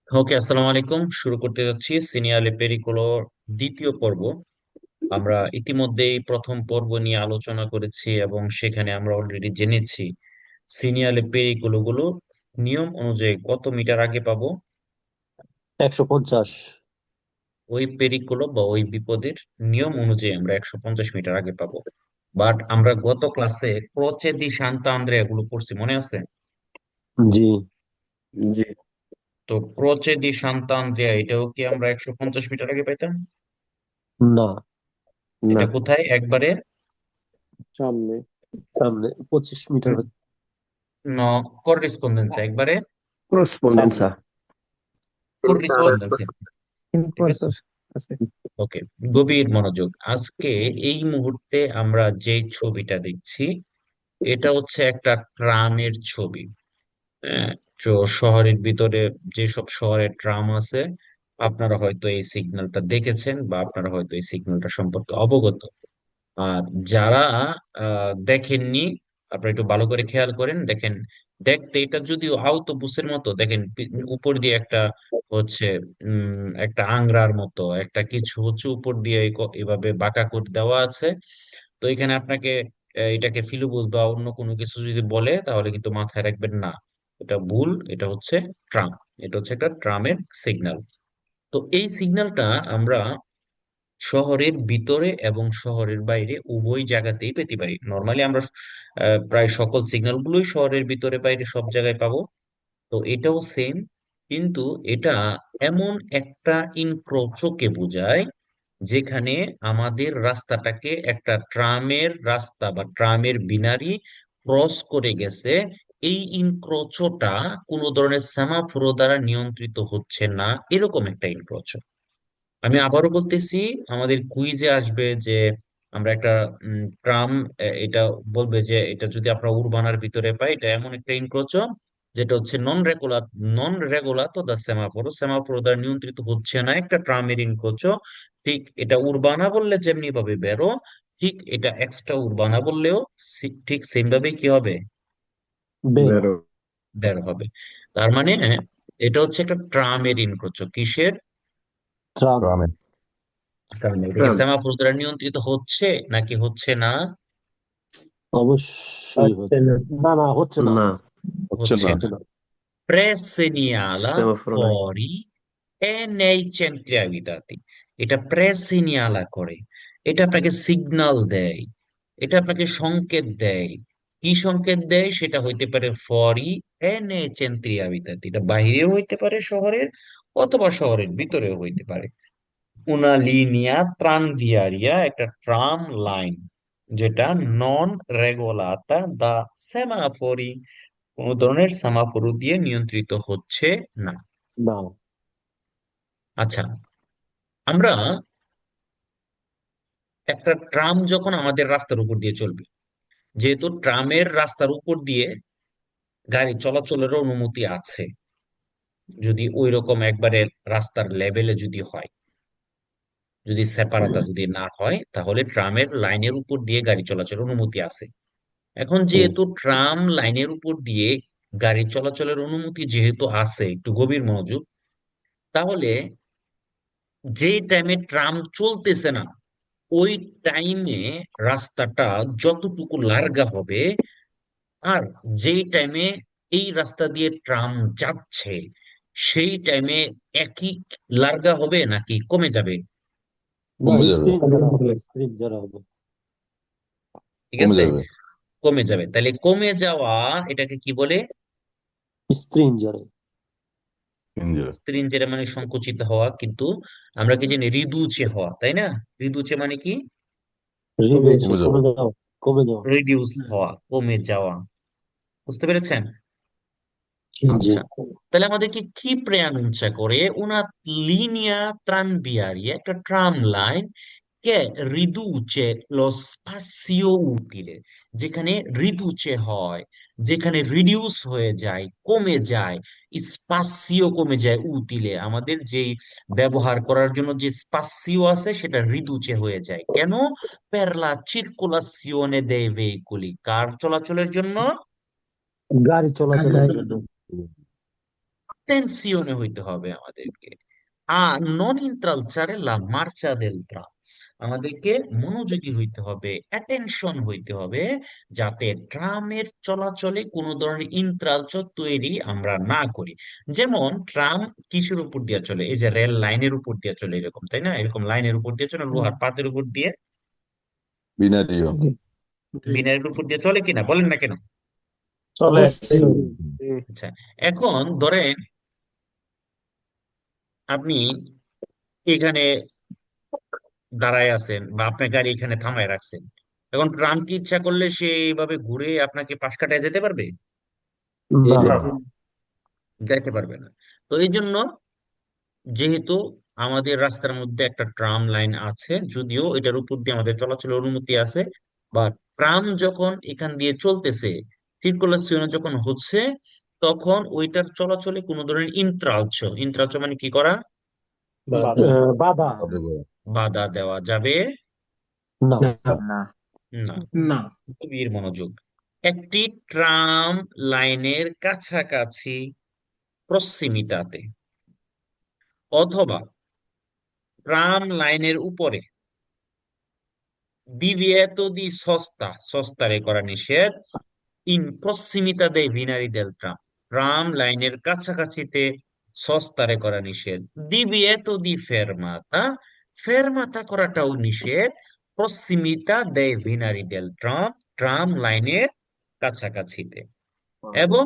ওকে, আসসালামু আলাইকুম। শুরু করতে যাচ্ছি সিনিয়ালে পেরিকুলোর দ্বিতীয় পর্ব। আমরা ইতিমধ্যেই প্রথম পর্ব নিয়ে আলোচনা করেছি এবং সেখানে আমরা অলরেডি জেনেছি সিনিয়ালে পেরিকুলো গুলো নিয়ম অনুযায়ী কত মিটার আগে পাবো। 150। ওই পেরিকুলো বা ওই বিপদের নিয়ম অনুযায়ী আমরা 150 মিটার আগে পাবো। বাট আমরা গত ক্লাসে ক্রোচে দি শান্তা আন্দ্রেয়া এগুলো পড়ছি, মনে আছে? জি। জি। তো ক্রোচে দি শান্তা আন্দ্রেয়া এটাও কি আমরা 150 মিটার আগে পাইতাম? না। না। এটা কোথায় একবারে সামনে। সামনে 25 মিটার করেসপন্ডেন্স একবারে সামনে। করেসপন্ডেন্সা। করেসপন্ডেন্স। ঠিক আছে, ইম্পোর্টার আছে। ওকে। গভীর মনোযোগ। আজকে এই মুহূর্তে আমরা যে ছবিটা দেখছি এটা হচ্ছে একটা ট্রামের ছবি। হ্যাঁ, তো শহরের ভিতরে যেসব শহরে ট্রাম আছে আপনারা হয়তো এই সিগন্যালটা দেখেছেন বা আপনারা হয়তো এই সিগন্যালটা সম্পর্কে অবগত। আর যারা দেখেননি, আপনারা একটু ভালো করে খেয়াল করেন, দেখেন। দেখতে এটা যদিও আউটোবুসের মতো, দেখেন উপর দিয়ে একটা হচ্ছে একটা আংরার মতো একটা কিছু হচ্ছে উপর দিয়ে এভাবে বাঁকা করে দেওয়া আছে। তো এখানে আপনাকে এটাকে ফিলুবুস বা অন্য কোনো কিছু যদি বলে তাহলে কিন্তু মাথায় রাখবেন না, এটা ভুল। এটা হচ্ছে ট্রাম। এটা হচ্ছে একটা ট্রামের সিগন্যাল। তো এই সিগন্যালটা আমরা শহরের ভিতরে এবং শহরের বাইরে উভয় জায়গাতেই পেতে পারি। নর্মালি আমরা প্রায় সকল সিগন্যাল গুলোই শহরের ভিতরে বাইরে সব জায়গায় পাবো। তো এটাও সেম, কিন্তু এটা এমন একটা ইনক্রোচকে বোঝায় যেখানে আমাদের রাস্তাটাকে একটা ট্রামের রাস্তা বা ট্রামের বিনারি ক্রস করে গেছে। এই ইনক্রোচটা কোনো ধরনের সেমাফোর দ্বারা নিয়ন্ত্রিত হচ্ছে না, এরকম একটা ইনক্রোচ। আমি আবারও বলতেছি, আমাদের কুইজে আসবে যে আমরা একটা ট্রাম, এটা বলবে যে এটা যদি আমরা উরবানার ভিতরে পাই এটা এমন একটা ইনক্রোচ যেটা হচ্ছে নন রেগুলাতো দা সেমাফোরো সেমাফোরো দ্বারা নিয়ন্ত্রিত হচ্ছে না, একটা ট্রামের ইনক্রোচ। ঠিক এটা উরবানা বললে যেমনি ভাবে বেরো, ঠিক এটা এক্সট্রা উরবানা বললেও ঠিক সেম ভাবে কি হবে, বের বেরো। বের হবে। তার মানে এটা হচ্ছে একটা ট্রামের ইনক্রোচ। কিসের? ট্রাম। ট্রামে। কারণ এটা কি ট্রাম। সেমাফোর দ্বারা নিয়ন্ত্রিত হচ্ছে নাকি হচ্ছে না? অবশ্যই হচ্ছে হচ্ছে। না। না, না, হচ্ছে না। না, হচ্ছে হচ্ছে না। না। হচ্ছে না। প্রেসেনিয়ালা সেমাফোর নাই। ফরি e nei centri abitati। এটা প্রেসেনিয়ালা করে, এটা আপনাকে সিগন্যাল দেয়, এটা আপনাকে সংকেত দেয়। কি সংকেত দেয়? সেটা হইতে পারে ফরি এ nei centri abitati, এটা বাইরেও হইতে পারে শহরের, অথবা শহরের ভিতরেও হইতে পারে। una linea tranviaria, একটা ট্রাম লাইন যেটা নন রেগোলাতা দা সেমাফোরি, কোন ধরনের সেমাফোর দিয়ে নিয়ন্ত্রিত হচ্ছে না। না। আচ্ছা, আমরা একটা ট্রাম যখন আমাদের রাস্তার উপর দিয়ে চলবে, যেহেতু ট্রামের রাস্তার উপর দিয়ে গাড়ি চলাচলের অনুমতি আছে, যদি ওই রকম একবারে রাস্তার লেভেলে যদি হয়, যদি সেপারাতা যদি না হয়, তাহলে ট্রামের লাইনের উপর দিয়ে গাড়ি চলাচলের অনুমতি আছে। এখন হুম। যেহেতু ট্রাম লাইনের উপর দিয়ে গাড়ি চলাচলের অনুমতি যেহেতু আছে, একটু গভীর মনোযোগ, তাহলে যে টাইমে ট্রাম চলতেছে না ওই টাইমে রাস্তাটা যতটুকু লার্গা হবে, আর যেই টাইমে এই রাস্তা দিয়ে ট্রাম যাচ্ছে সেই টাইমে একই লার্গা হবে নাকি কমে যাবে? না, কমে যাবে। স্ক্রিন যারা হবে, স্ক্রিন যারা হবে। ঠিক কমে আছে, যাবে। কমে যাবে। তাহলে কমে যাওয়া এটাকে কি বলে? স্ক্রিন যারা। ইঞ্জিন। স্ত্রিঞ্জের মানে সংকুচিত হওয়া, কিন্তু আমরা কি জানি রিদুচে হওয়া, তাই না? রিদুচে মানে কি? রিডিউস, কমে যাবে। কমে যাও। কমে যাও। রিডিউস হওয়া, কমে যাওয়া। বুঝতে পেরেছেন? জি। আচ্ছা, তাহলে আমাদেরকে কি প্রয়ানুncia করে una linea tranviaria, একটা tram line che riduce lo spazio utile, যেখানে রিদুচে হয়, যেখানে রিডিউস হয়ে যায়, কমে যায়, স্পাসিও কমে যায়, উতিলে আমাদের যেই ব্যবহার করার জন্য যে স্পাসিও আছে সেটা রিদুচে হয়ে যায়। কেন? per la circolazione dei veicoli, কার চলাচলের জন্য? গাড়ি চলাচলের জন্য। অ্যাটেনসিওনে হইতে হবে আমাদেরকে। নন ইন্ট্রালচারে লা মার্চা দেল ট্রাম, আমাদেরকে মনোযোগী হইতে হবে, অ্যাটেনশন হইতে হবে, যাতে ট্রামের চলাচলে কোনো ধরনের ইন্ট্রালচার তৈরি আমরা না করি। যেমন ট্রাম কিসের উপর দিয়ে চলে? এই যে রেল লাইনের উপর দিয়ে চলে, এরকম তাই না? এরকম লাইনের উপর দিয়ে চলে, লোহার পাতের উপর দিয়ে, বিনারিও। জি বিনারের উপর দিয়ে চলে কিনা, বলেন না কেন? চলে। অবশ্যই। আচ্ছা, এখন ধরেন আপনি এখানে দাঁড়ায় আছেন বা আপনার গাড়ি এখানে থামায় রাখছেন, এখন ট্রাম কি ইচ্ছা করলে সে এইভাবে ঘুরে আপনাকে পাশ কাটায় যেতে পারবে? না না। যাইতে পারবে না। তো এই জন্য, যেহেতু আমাদের রাস্তার মধ্যে একটা ট্রাম লাইন আছে, যদিও এটার উপর দিয়ে আমাদের চলাচলের অনুমতি আছে, বা ট্রাম যখন এখান দিয়ে চলতেছে, সার্কুলেশন যখন হচ্ছে, তখন ওইটার চলাচলে কোনো ধরনের ইন্ট্রালচো মানে কি করা, বাধা। বাধা দেবো। বাধা দেওয়া যাবে না। না। না। না। গভীর মনোযোগ। একটি ট্রাম লাইনের কাছাকাছি, প্রক্সিমিতাতে, অথবা ট্রাম লাইনের উপরে, divieto di sosta, sostare করা নিষেধ, ইন প্রক্সিমিতা দে ভিনারি দেল ট্রাম, ট্রাম লাইনের কাছাকাছিতে সস্তারে করা নিষেধ, divieto di fermata, ফেরমাতা করাটাও নিষেধ, প্রক্সিমিতা দে ভিনারি দেল ট্রাম, ট্রাম লাইনের কাছাকাছিতে। এবং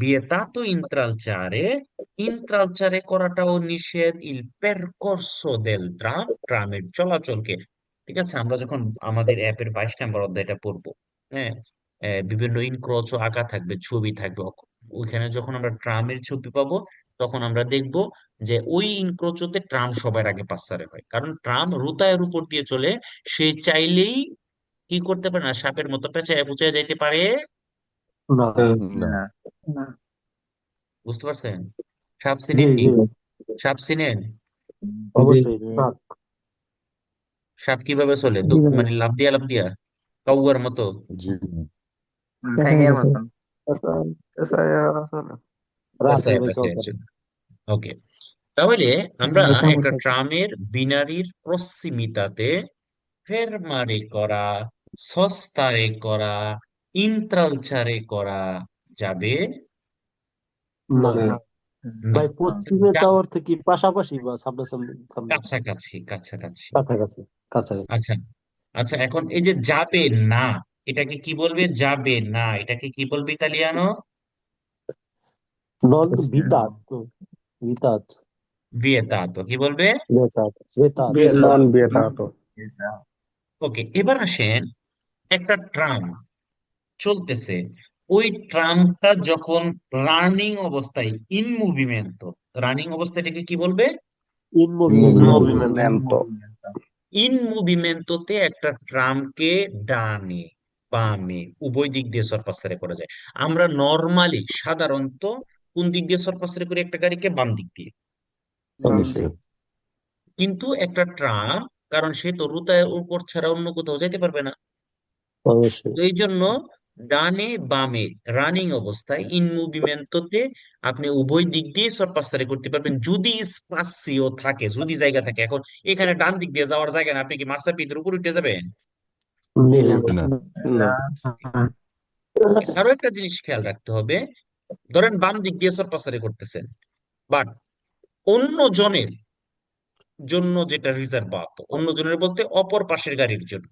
বিয়েতাতো ইন্ট্রালচারে, ইন্ট্রালচারে করাটাও নিষেধ, ইল পেরকরসো দেল ট্রাম, ট্রামের চলাচলকে। ঠিক আছে, আমরা যখন আমাদের অ্যাপের 22 নম্বর অধ্যায়টা পড়বো, হ্যাঁ, বিভিন্ন ইনক্রোচও আঁকা থাকবে, ছবি থাকবে, ওইখানে যখন আমরা ট্রামের ছবি পাবো, তখন আমরা দেখব যে ওই ইনক্রোচোতে ট্রাম সবার আগে পাসারে হয়, কারণ ট্রাম রুতায়ের উপর দিয়ে চলে, সে চাইলেই কি করতে পারে না, সাপের মতো পেঁচায় পুচায় যাইতে পারে না। না। না। বুঝতে পারছেন? সাপ জি চিনেননি? জি সাপ চিনেন? অবশ্যই। ট্রাক। সাপ কিভাবে চলে? মানে লাফ দিয়া কাউয়ার মতো জি। ঠ্যাঙের মতন। রাতে পেঁচায় ভাই পেঁচায় চলতে চলে। ওকে, তাহলে আমরা একটা ট্রামের বিনারির প্রক্সিমিতাতে ফেরমারে করা, সস্তারে করা, ইন্ত্রালচারে করা যাবে না। না। ভাই পশ্চিমে যা, তা অর্থ কি পাশাপাশি বা সামনাসামনি? সামনে কাছাকাছি কাছাকাছি। কাছাকাছি কাছাকাছি। আচ্ছা, আচ্ছা, এখন এই যে যাবে না, এটাকে কি বলবে? যাবে না এটাকে কি বলবে ইতালিয়ানো? নন ভিটাত। ভিটাত। ভিয়েতাতো কি বলবে? ভেটাত ভেটাত। Non vietato. ওকে, এবার আসেন, একটা ট্রাম চলতেছে, ওই ট্রামটা যখন রানিং অবস্থায়, ইন মুভিমেন্ট, রানিং অবস্থাটাকে কি বলবে? In Movimento. মুভিমেন্ট। ইন মুভিমেন্টতে একটা ট্রামকে ডানে বামে উভয় দিক দিয়ে সরপাসারে করা যায়। আমরা নর্মালি সাধারণত কোন দিক দিয়ে সরপাসারে করি একটা গাড়িকে? বাম দিক দিয়ে। Sinistra. কিন্তু একটা ট্রাম, কারণ সে তো রুতার উপর ছাড়া অন্য কোথাও যেতে পারবে না, অবশ্যই। তো এই জন্য ডানে বামে রানিং অবস্থায়, ইন মুভিমেন্টতে আপনি উভয় দিক দিয়ে সরপাসারে করতে পারবেন, যদি স্পাসিও থাকে, যদি জায়গা থাকে। এখন এখানে ডান দিক দিয়ে যাওয়ার জায়গা না, আপনি কি মার্সাপিদের উপর উঠে যাবেন? না। না। আরো একটা জিনিস খেয়াল রাখতে হবে, ধরেন বাম দিক দিয়ে সরপাসারি করতেছেন, বাট অন্য জনের জন্য যেটা রিজার্ভ, অন্য জনের বলতে অপর পাশের গাড়ির জন্য,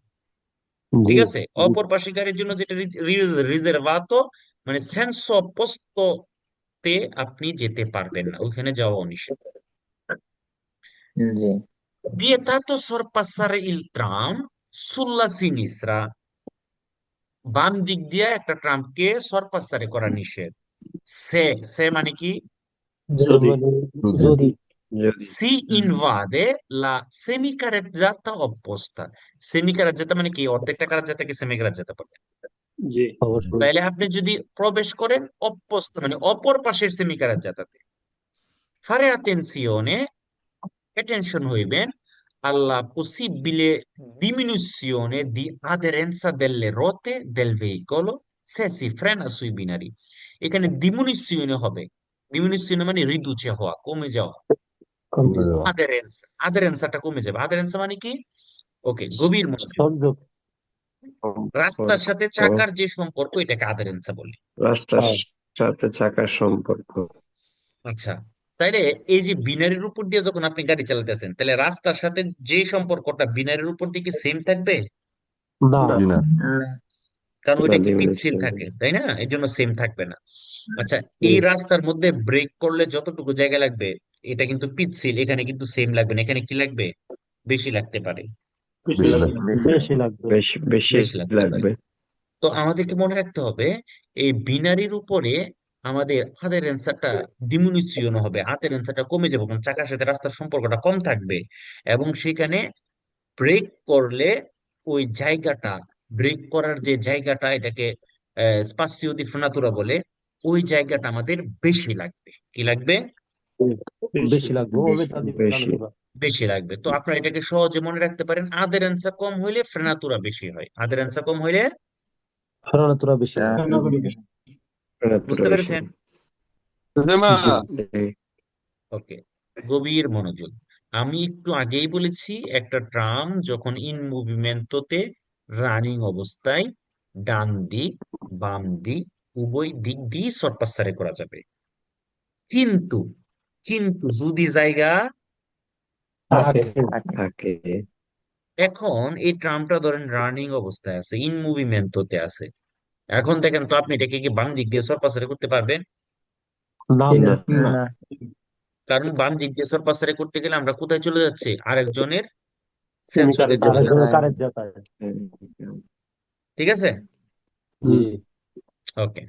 জি ঠিক আছে, জি অপর পাশের গাড়ির জন্য যেটা রিজার্ভ, মানে সেন্স অফ পোস্টতে আপনি যেতে পারবেন না, ওইখানে যাওয়া অনিষেধ। জি। Vietato sorpassare il tram sulla sinistra, বাম দিক দিয়ে একটা ট্রামকে সরপাসারে করা নিষেধ। সে সে মানে কি? যদি। মানে যদি। যদি Si invade la semicarreggiata opposta. সেমিকারাজ্জাতা মানে কি? অর্ধেকটা কারাজ্জাতাকে সেমিকারাজ্জাতা বলে। জি। অবশ্যই। তাইলে আপনি যদি প্রবেশ করেন অপোস্ত মানে অপর পাশের সেমিকারাজ্জাতাতে, ফারে attenzione, attention হইবেন, alla possibile diminuzione di aderenza delle rote del veicolo se si frena sui binari. এখানে দ্বিমনস্যিয়নে হবে। দ্বিমনস্যিয়নে মানে ঋদুচে হওয়া, কমে যাওয়া। কমে আদের অ্যান্সারটা কমে যাবে। আদের অ্যান্সার মানে কি? ওকে, গভীর মনোযোগ। সংযোগ। রাস্তার সাথে সম্পর্ক, চাকার যে সম্পর্ক, এটাকে আদের অ্যান্সার বলি। রাস্তার হ্যাঁ, সাথে চাকার সম্পর্ক। আচ্ছা, তাইলে এই যে বিনারির উপর দিয়ে যখন আপনি গাড়ি চালাতেছেন, তাহলে রাস্তার সাথে যে সম্পর্কটা বিনারির উপর দিয়ে কি সেম থাকবে? না, না, না কারণ না, ওইটা কি পিচ্ছিল দ্বিমনস্যিয়। থাকে, তাই না? এই জন্য সেম থাকবে না। আচ্ছা, এই হুম, রাস্তার মধ্যে ব্রেক করলে যতটুকু জায়গা লাগবে, এটা কিন্তু পিচ্ছিল, এখানে কিন্তু সেম লাগবে না, এখানে কি লাগবে? বেশি লাগতে পারে। বেশি বেশি লাগবে। বেশি লাগবে। বেশি বেশি বেশি লাগতে পারে। লাগবে। তো আমাদেরকে মনে রাখতে হবে, এই বিনারির উপরে আমাদের আদের অ্যান্সারটা ডিমিনিশন হবে, আদের অ্যান্সারটা কমে যাবে, কারণ চাকার সাথে রাস্তার সম্পর্কটা কম থাকবে। এবং সেখানে ব্রেক করলে ওই জায়গাটা, ব্রেক করার যে জায়গাটা, এটাকে স্পাসিও দি ফ্রেনাতুরা বলে, ওই জায়গাটা আমাদের বেশি লাগবে। কি লাগবে? হুম, বেশি বেশি লাগবে। ওবে তাদের বেশি। ফ্রেনাতুরা। বেশি লাগবে। তো আপনারা এটাকে সহজে মনে রাখতে পারেন, আদের অ্যান্সার কম হইলে ফ্রেনাতুরা বেশি হয়, আদের অ্যান্সার কম হইলে। ফ্রেনাতুরা বেশি হয়। ফ্রেনাতুরা বুঝতে বেশি। পেরেছেন? জি। জি। ওকে, গভীর মনোযোগ। আমি একটু আগেই বলেছি, একটা ট্রাম যখন ইন মুভমেন্টতে, রানিং অবস্থায়, ডান দিক বাম দিক উভয় দিক দিয়ে সরপাসারে করা যাবে। কিন্তু কিন্তু যদি জায়গা, থাকে। থাকে। এখন এই ট্রামটা ধরেন রানিং অবস্থায় আছে, ইন মুভমেন্টতে আছে। এখন দেখেন তো, আপনি এটাকে কি বাম দিক দিয়ে সরপাসারে করতে পারবেন? না, না, না কারণ বাম দিক দিয়ে সরপাসারে করতে গেলে আমরা কোথায় চলে যাচ্ছি? আরেকজনের সেন্সরে কারের চলে জায়গায় আরেকজনের যাচ্ছে। কারেন্ট যাতায়াত। ঠিক আছে। জি। ওকে,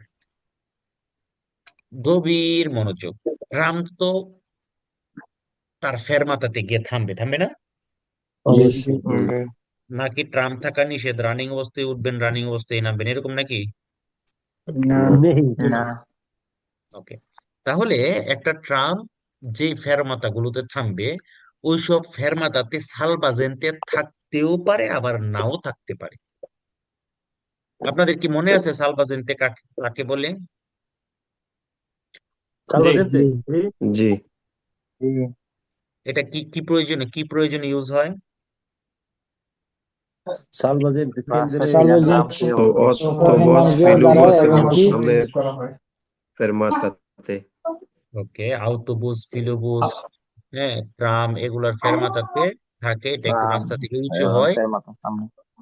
গভীর মনোযোগ। ট্রাম তো তার ফেরমাতাতে গিয়ে থামবে, থামবে না? অবশ্যই। নাকি ট্রাম থাকা নিষেধ, রানিং অবস্থায় উঠবেন, রানিং অবস্থায় নামবেন, এরকম নাকি? নেই। না ওকে, তাহলে একটা ট্রাম যে ফেরমাতা গুলোতে থামবে, ওইসব ফেরমাতাতে সালবাজেন্তে থাকতেও পারে, আবার নাও থাকতে পারে। আপনাদের কি মনে আছে সালবাজেন্তে কাকে কাকে বলে? সালভাজেন্তে। জি। এটা কি প্রয়োজনে ইউজ হয়? সালভাজেন্তে কেন্দ্রে। তো অতোবস ফিলুবস এবং ট্রামের ফেরমাতাতে। ওকে, আউটোবুস, ফিলোবুস, হ্যাঁ, ট্রাম, এগুলার ফেরমাতাতে থাকে, এটা একটু রাস্তা থেকে উঁচু হয়।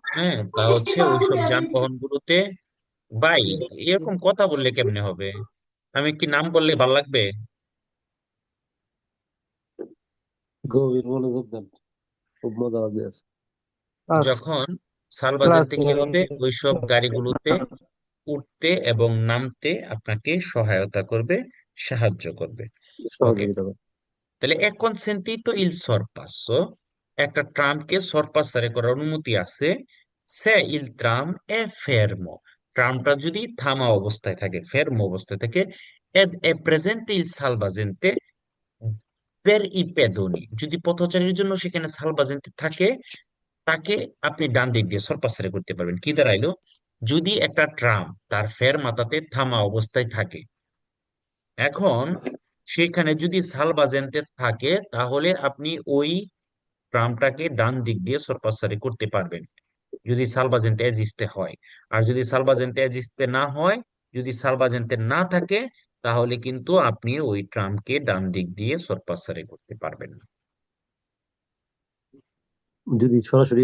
হ্যাঁ, তা হচ্ছে ওইসব যানবাহন গুলোতে। ভাই, এরকম কথা বললে কেমনে হবে? আমি কি নাম বললে ভাল লাগবে? গভীর মনোযোগ দেন, খুব মজা হবে আজ। যখন সালবাজেন্তে কি হবে, ওইসব গাড়িগুলোতে উঠতে এবং নামতে আপনাকে সহায়তা করবে, সাহায্য করবে। ওকে, সহযোগিতা করে। তাহলে এক কনসেন্টিতো ইল সরপাসো, একটা ট্রামকে সরপাসারে করার অনুমতি আছে। সে ইল ট্রাম এ ফেরমো, ট্রামটা যদি থামা অবস্থায় থাকে, ফেরমো অবস্থায় থাকে, এদ এ প্রেজেন্তে ইল সালভাজেন্তে পের ই পেদোনি, যদি পথচারীর জন্য সেখানে সালভাজেন্তে থাকে, তাকে আপনি ডান দিক দিয়ে সরপাসারে করতে পারবেন। কি দাঁড়াইলো? যদি একটা ট্রাম তার ফের মাথাতে থামা অবস্থায় থাকে, এখন সেখানে যদি সালবাজেন্তে থাকে, তাহলে আপনি ওই ট্রামটাকে ডান দিক দিয়ে সরপাসারি করতে পারবেন, যদি সালবাজেন্তে এজিস্টে হয়। আর যদি সালবাজেন্তে এজিস্টে না হয়, যদি সালবাজেন্তে না থাকে, তাহলে কিন্তু আপনি ওই ট্রামকে ডান দিক দিয়ে সরপাসারি করতে পারবেন না। যদি সরাসরি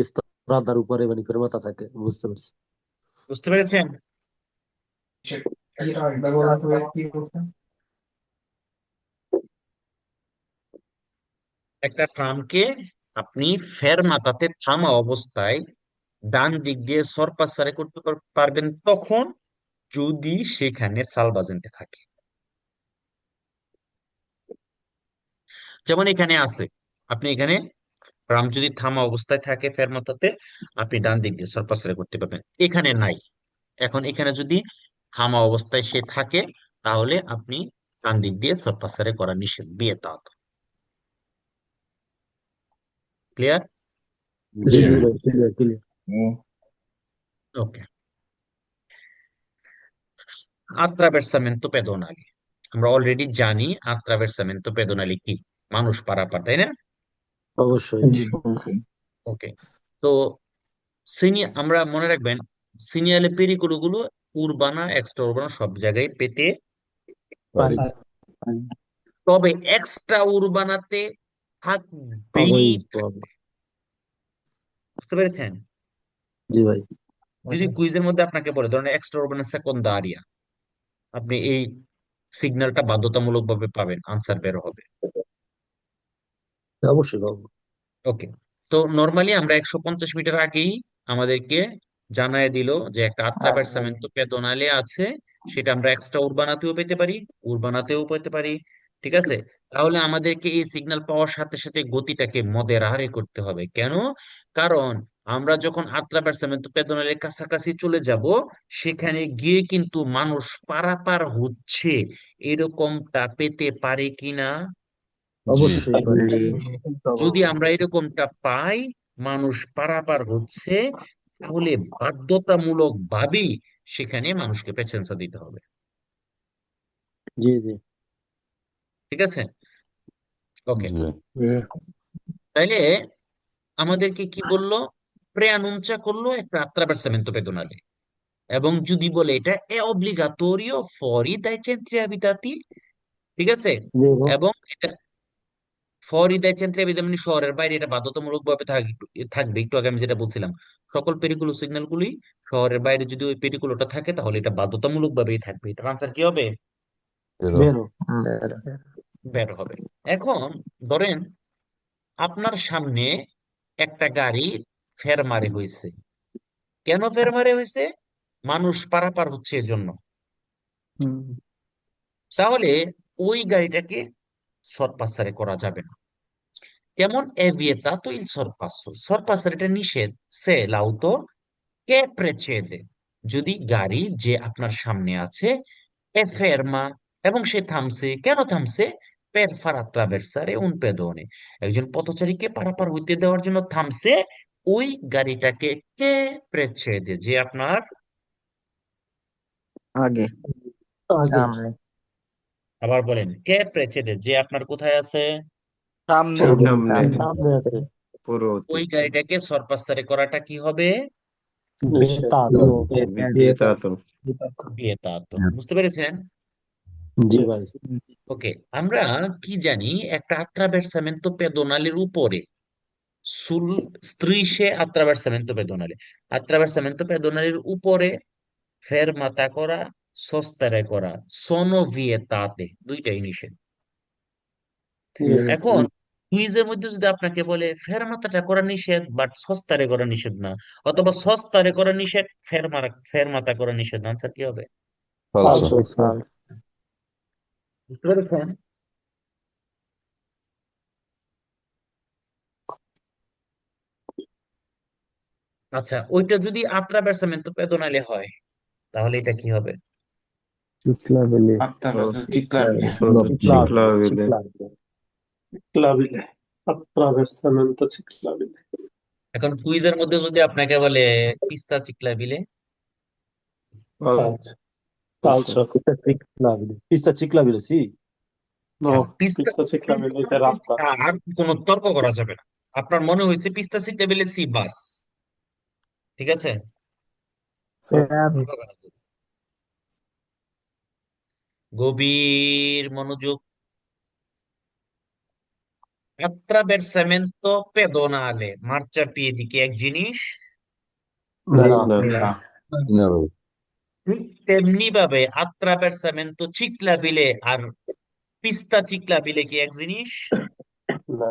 রাস্তার উপরে মানে ফেরমাতা থাকে, বুঝতে পারছি। বুঝতে পেরেছেন? একটা ট্রামকে আপনি ফের মাথাতে থামা অবস্থায় ডান দিক দিয়ে সরপাসারে করতে পারবেন তখন, যদি সেখানে সালবাজেন্টে থাকে। যেমন এখানে আছে, আপনি এখানে ট্রাম যদি থামা অবস্থায় থাকে ফের মাথাতে, আপনি ডান দিক দিয়ে সরপাসারে করতে পারবেন। এখানে নাই। এখন এখানে যদি থামা অবস্থায় সে থাকে, তাহলে আপনি ডান দিক দিয়ে সরপাসারে করা নিষেধ, বিয়ে তা। ক্লিয়ার? জি জি ভাই, ক্লিয়ার ক্লিয়ার। ওকে, attraversamento pedonale। আমরা অলরেডি জানি attraversamento pedonale কি, মানুষ পারাপার, তাই না? অবশ্যই। জি ওকে। তো আমরা মনে রাখবেন, সিনিয়ালে পেরিকুলো গুলো উরবানা এক্সট্রা উরবানা সব জায়গায় পেতে পারি। তবে এক্সট্রা উরবানাতে থাকবেই পাবোই পাবো। থাকবে। বুঝতে পেরেছেন? জি ভাই। যদি কুইজের মধ্যে আপনাকে বলে ধরেন এক্সট্রা উরবানা সেকন্দারিয়া, আপনি এই সিগন্যালটা বাধ্যতামূলক ভাবে পাবেন, আনসার বের হবে। অবশ্যই পাবো। ওকে। তো নর্মালি আমরা 150 মিটার আগেই আমাদেরকে জানায় দিল যে একটা আত্রাভার্সামেন্তো পেদোনালে আছে, সেটা আমরা এক্সট্রা উরবানাতেও পেতে পারি, উরবানাতেও পেতে পারি। ঠিক আছে? তাহলে আমাদেরকে এই সিগন্যাল পাওয়ার সাথে সাথে গতিটাকে মদেরারে করতে হবে। কেন? কারণ আমরা যখন আত্রাভার্সামেন্তো পেদোনালের কাছাকাছি চলে যাব, সেখানে গিয়ে কিন্তু মানুষ পারাপার হচ্ছে এরকমটা পেতে পারে কিনা। অবশ্যই পারি। যদি আমরা এরকমটা পাই, মানুষ পারাপার হচ্ছে, তাহলে বাধ্যতামূলক ভাবেই সেখানে মানুষকে প্রেসেন্সা দিতে হবে। জি জি। ঠিক আছে? ওকে। জি তাইলে আমাদেরকে কি বললো? প্রেআনুncia করলো একটা attraversamento pedonale, এবং যদি বলে এটা è obbligatorio fuori dai centri abitati, ঠিক আছে, জি ভাই। এবং এটা ফরি দ্য চেন্ট্রি abitati মানে শহরের বাইরে, এটা বাধ্যতামূলক ভাবে থাকবে। একটু আগে আমি যেটা বলছিলাম, সকল পেরিকুলো সিগন্যাল গুলি শহরের বাইরে যদি ওই পেরিকুলোটা থাকে, তাহলে এটা বাধ্যতামূলক ভাবেই থাকবে। এটার আনসার কি হবে? বেরো বেরো। বের হবে। এখন ধরেন আপনার সামনে একটা গাড়ি ফের মারে হয়েছে। কেন ফের মারে হয়েছে? মানুষ পারাপার হচ্ছে এজন্য। তাহলে ওই গাড়িটাকে সরপাসারে করা যাবে না। কেমন? è vietato il sorpasso, সরপাসার এটা নিষেধ। সে l'auto che precede, যদি গাড়ি যে আপনার সামনে আছে è ferma, এবং সে থামছে। কেন থামছে? per far attraversare un pedone, একজন পথচারীকে পারাপার হইতে দেওয়ার জন্য থামছে। ওই গাড়িটাকে কে precede, যে আপনার আগে আগে। আবার বলেন, কে precede, যে আপনার কোথায় আছে? সামনে সামনে আছে। ওই পূর্ববর্তী গাড়িটাকে সরপাসারে করাটা কি হবে? ভেতাতো। বিয়েতাতো বিয়েতাতো। বুঝতে পেরেছেন? জি ভাই। ওকে। আমরা কি জানি, একটা attraversamento pedonale উপরে sul strisce attraversamento pedonale, attraversamento pedonale উপরে ফেরমাতা করা, সস্তারে করা, sono vietate, দুইটাই নিষেধ। এখন কুইজের মধ্যে যদি আপনাকে বলে ফেরমাতাটা করা নিষেধ বাট সস্তারে করা নিষেধ না, অথবা সস্তারে করা নিষেধ ফেরমাতা করা নিষেধ, আনসার কি হবে? ফালসো বুঝতে পেরেছেন? আচ্ছা, ওইটা যদি attraversamento pedonale হয়, তাহলে এটা কি হবে? চিকলাবেলে। চিকলাবিলে ciclabile, attraversamento ciclabile, এখন কুইজের মধ্যে যদি আপনাকে বলে পিস্তা চিকলা বিলে, falso, falso, পিস্তা চিকলাবেলে সি। no, পিস্তা pista ciclabile se rasta, আর কোনো তর্ক করা যাবে না। আপনার মনে হয়েছে পিস্তা চিকলা বিলে, সি বাস। ঠিক আছে? sì, তর্ক করা যাবে না। গভীর মনোযোগ। attraversamento pedonale, marciapiedi কি এক জিনিস? না। না না ভাই ঠিক তেমনি ভাবে attraversamento চিকলাবিলে আর পিস্তা চিকলাবিলে কি এক জিনিস? no,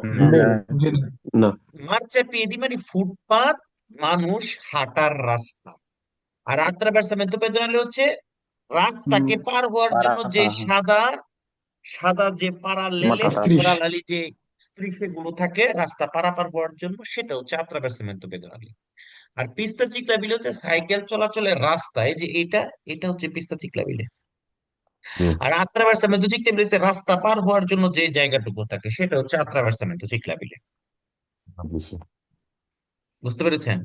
না মার্চাপিয়েদি মানে ফুটপাত, মানুষ হাঁটার রাস্তা। আর attraversamento pedonale হচ্ছে রাস্তাকে পার হওয়ার জন্য যে সাদা সাদা যে পারালালি যে স্ট্রিপে গুলো থাকে রাস্তা পারাপার হওয়ার জন্য, সেটা হচ্ছে attraversamento pedonale। আর পিস্তা চিকলাবিলে হচ্ছে সাইকেল চলাচলের রাস্তা, এই যে এটা, এটা হচ্ছে পিস্তা চিকলাবিলে। জি আর attraversamento চিকলাবিলে হচ্ছে রাস্তা পার হওয়ার জন্য যে জায়গাটুকু থাকে, সেটা হচ্ছে attraversamento চিকলাবিলে। বুঝছি বুঝতে পেরেছেন?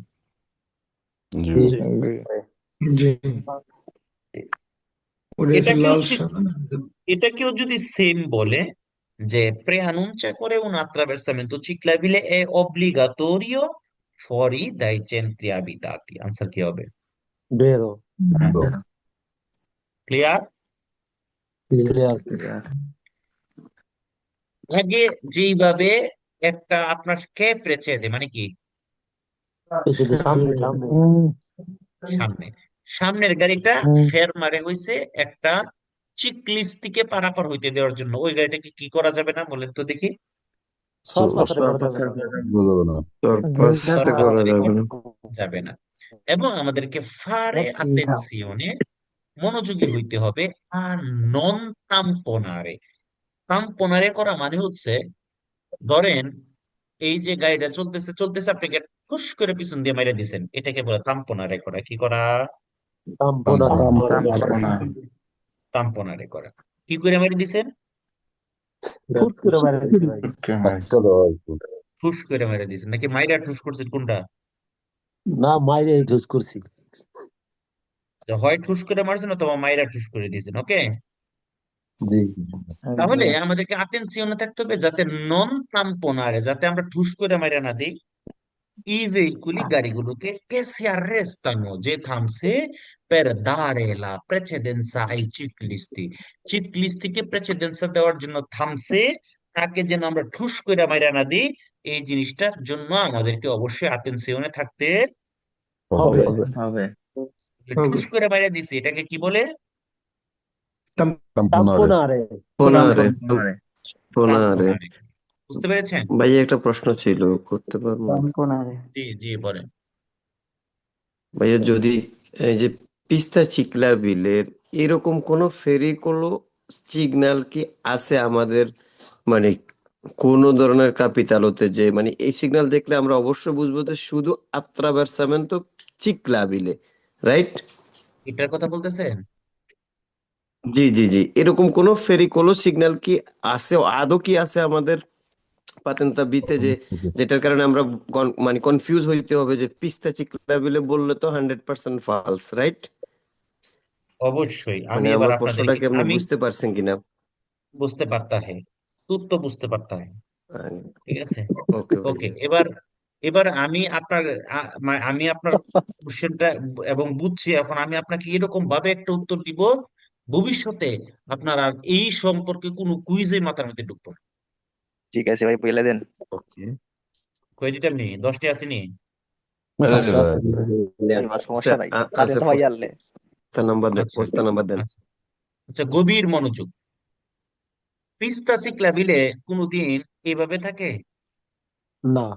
জি জি। sì, এটাকেও যদি এটাকেও যদি সেম বলে যে preannuncia un attraversamento ciclabile è obbligatorio fuori dai centri abitati, answer কি হবে? বেরো Do. ক্লিয়ার? ক্লিয়ার আগে যেইভাবে একটা আপনার কে প্রেচেদে মানে কি পেছনে সামনে সামনে সামনে সামনের গাড়িটা ফেরমারে হইছে একটা চিকলিস্তিকে পারাপার হইতে দেওয়ার জন্য, ওই গাড়িটাকে কি করা যাবে না বলেন তো দেখি? সব পাশে করা যাবে না বোঝা যাবে না। পাঁচটা করা সরপাসারে যাবে না। যাবে না। এবং আমাদেরকে ফারে আতেনসিওনে মনোযোগী হইতে হবে। আর নন তাম্পোনারে, তাম্পোনারে করা মানে হচ্ছে ধরেন এই যে গাড়িটা চলতেছে চলতেছে আপনাকে ঠুস করে পিছন দিয়ে মেরে দিছেন, এটাকে বলে তাম্পোনারে করা। কি করা? তাম্পনা তাম্পোনারে করা। কি করে মেরে দিছেন? ফুট করে মারা দিচ্ছে ভাই ধাক্কা দেওয়া আর কি। ঠুস করে মেরে দিছেন নাকি মাইরা ঠুস করছেন, কোনটা? না মাইরে ঢুস করছি যে হয় ঠুস করে মারছেন অথবা মাইরা ঠুস করে দিয়েছেন। ওকে, জি তাহলে আমাদেরকে আতেনসিওনে থাকতে হবে যাতে নন তাম্পোনারে, যাতে আমরা ঠুস করে মাইরা না দিই। I veicoli, গাড়িগুলোকে che si arrestano, যে থামছে per dare la precedenza ai ciclisti, চিকলিস্টিকে প্রেসিডেন্সা দেওয়ার জন্য থামছে, তাকে যেন আমরা ঠুস করে মাইরা না দিই। এই জিনিসটার জন্য আমাদেরকে অবশ্যই আতেনসিওনে থাকতে হবে হবে। ঠুস করে মাইরা দিছি, এটাকে কি বলে? Tamponare. তাম্পনা রে পোনারে পোনারে। তাম্পোনারে। বুঝতে পেরেছেন? ভাই একটা প্রশ্ন ছিল, করতে পারবো? জি জি বলেন। ভাইয়া যদি এই যে পিস্তা চিকলা বিলের এরকম কোন ফেরি কোনো সিগন্যাল কি আছে আমাদের, মানে কোন ধরনের ক্যাপিটালোতে, যে মানে এই সিগন্যাল দেখলে আমরা অবশ্যই বুঝবো যে শুধু আত্রাভার্সামেন্তো চিকলা বিলে, রাইট? এটার কথা বলতেছেন? জি জি জি, এরকম কোন ফেরি কোনো সিগন্যাল কি আছে, আদৌ কি আছে আমাদের পাতেন্তা বিতে, যে যেটার কারণে আমরা মানে কনফিউজ হইতে হবে যে পিস্তা চিকলা বিলে বললে তো 100% ফলস, রাইট? অবশ্যই। মানে আমি এবার আমার আপনাদেরকে প্রশ্নটাকে আপনি আমি বুঝতে পারছেন কিনা? বুঝতে পারতা হে, তুই তো বুঝতে পারতা হে। ঠিক আছে, ওকে ওকে। ভাইয়া। এবার এবার আমি আপনার আমি আপনার কোশ্চেনটা এবং বুঝছি। এখন আমি আপনাকে এরকম ভাবে একটা উত্তর দিব, ভবিষ্যতে আপনার আর এই সম্পর্কে কোনো কুইজে মাথার মধ্যে ঢুকবো না। ঠিক আছে ভাই, বলে দেন। ওকে, কয়টা নেই? 10টি আসেনি? এই ভাই, এবার সমস্যা নাই, হাতে আচ্ছা, তো ভাই আনলে। প্রস্তা নাম্বার দেন, আচ্ছা প্রস্তা নাম্বার দেন। আচ্ছা আচ্ছা, গভীর মনোযোগ। পিস্তা শিকলা বিলে কোনোদিন এইভাবে থাকে? না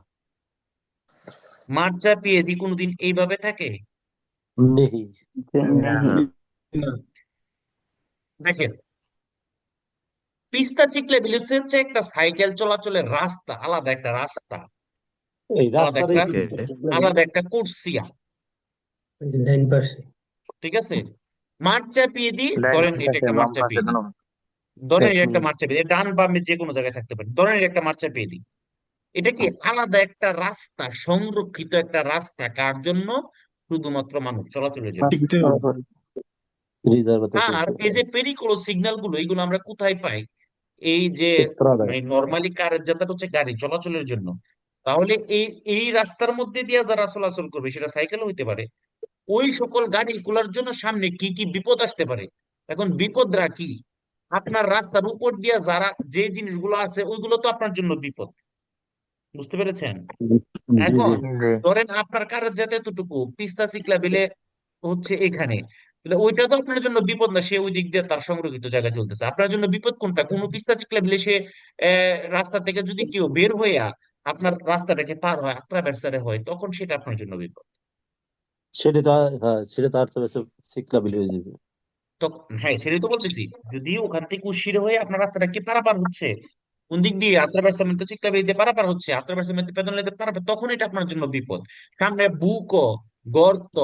মাঠ চাপিয়ে দি কোনোদিন এইভাবে থাকে? নেই দেখেন, পিস্তা চিকলা বিলে হচ্ছে একটা সাইকেল চলাচলের রাস্তা, আলাদা একটা রাস্তা, এই আলাদা রাস্তার একটা ওকে, আলাদা একটা কুর্সিয়া। ঠিক আছে, মাঠ চাপিয়ে দি, ধরেন এটা একটা মাঠ চাপিয়ে দি, ধরেন এটা একটা মাঠ চাপিয়ে দিই, ডান বামে যে কোনো জায়গায় থাকতে পারে, ধরেন এটা একটা মাঠ চাপিয়ে দিই। এটা কি আলাদা একটা রাস্তা, সংরক্ষিত একটা রাস্তা? কার জন্য? শুধুমাত্র মানুষ চলাচলের জন্য। রিজার্ভ আর এই যে পেরিকোলো সিগন্যাল গুলো, এইগুলো আমরা কোথায় পাই? এই যে নর্মালি কারের যাতায়াত হচ্ছে গাড়ি চলাচলের জন্য। তাহলে এই এই রাস্তার মধ্যে দিয়ে যারা চলাচল করবে, সেটা সাইকেল হইতে পারে, ওই সকল গাড়িগুলোর জন্য সামনে কি কি বিপদ আসতে পারে। এখন বিপদরা কি? আপনার রাস্তার উপর দিয়ে যারা যে জিনিসগুলো আছে ওইগুলো তো আপনার জন্য বিপদ। বুঝতে পেরেছেন? এখন ধরেন আপনার কারের যাতে এতটুকু পিস্তা চিকলা বিলে হচ্ছে এখানে, তাহলে ওইটা তো আপনার জন্য বিপদ না, সে ওই দিক দিয়ে তার সংরক্ষিত জায়গায় চলতেছে। আপনার জন্য বিপদ কোনটা? কোন পিস্তা চিকলা বিলে সে রাস্তা থেকে যদি কেউ বের হইয়া আপনার রাস্তাটাকে পার হয়, আত্রাভার্সারে হয়, তখন সেটা আপনার জন্য বিপদ। সেটা তো হ্যাঁ সেটা তো আর সিকলা বিল হয়ে যাবে তো হ্যাঁ, সেটাই তো বলতেছি। যদি ওখান থেকে উশির হয়ে আপনার রাস্তাটা কি পারাপার হচ্ছে, কোন দিক দিয়ে আত্রাভার্সামেন্ট চিকলা দিয়ে পারাপার হচ্ছে, আত্রাভার্সামেন্ট পেদলে পারাপার, তখন এটা আপনার জন্য বিপদ। সামনে বুকো, গর্ত,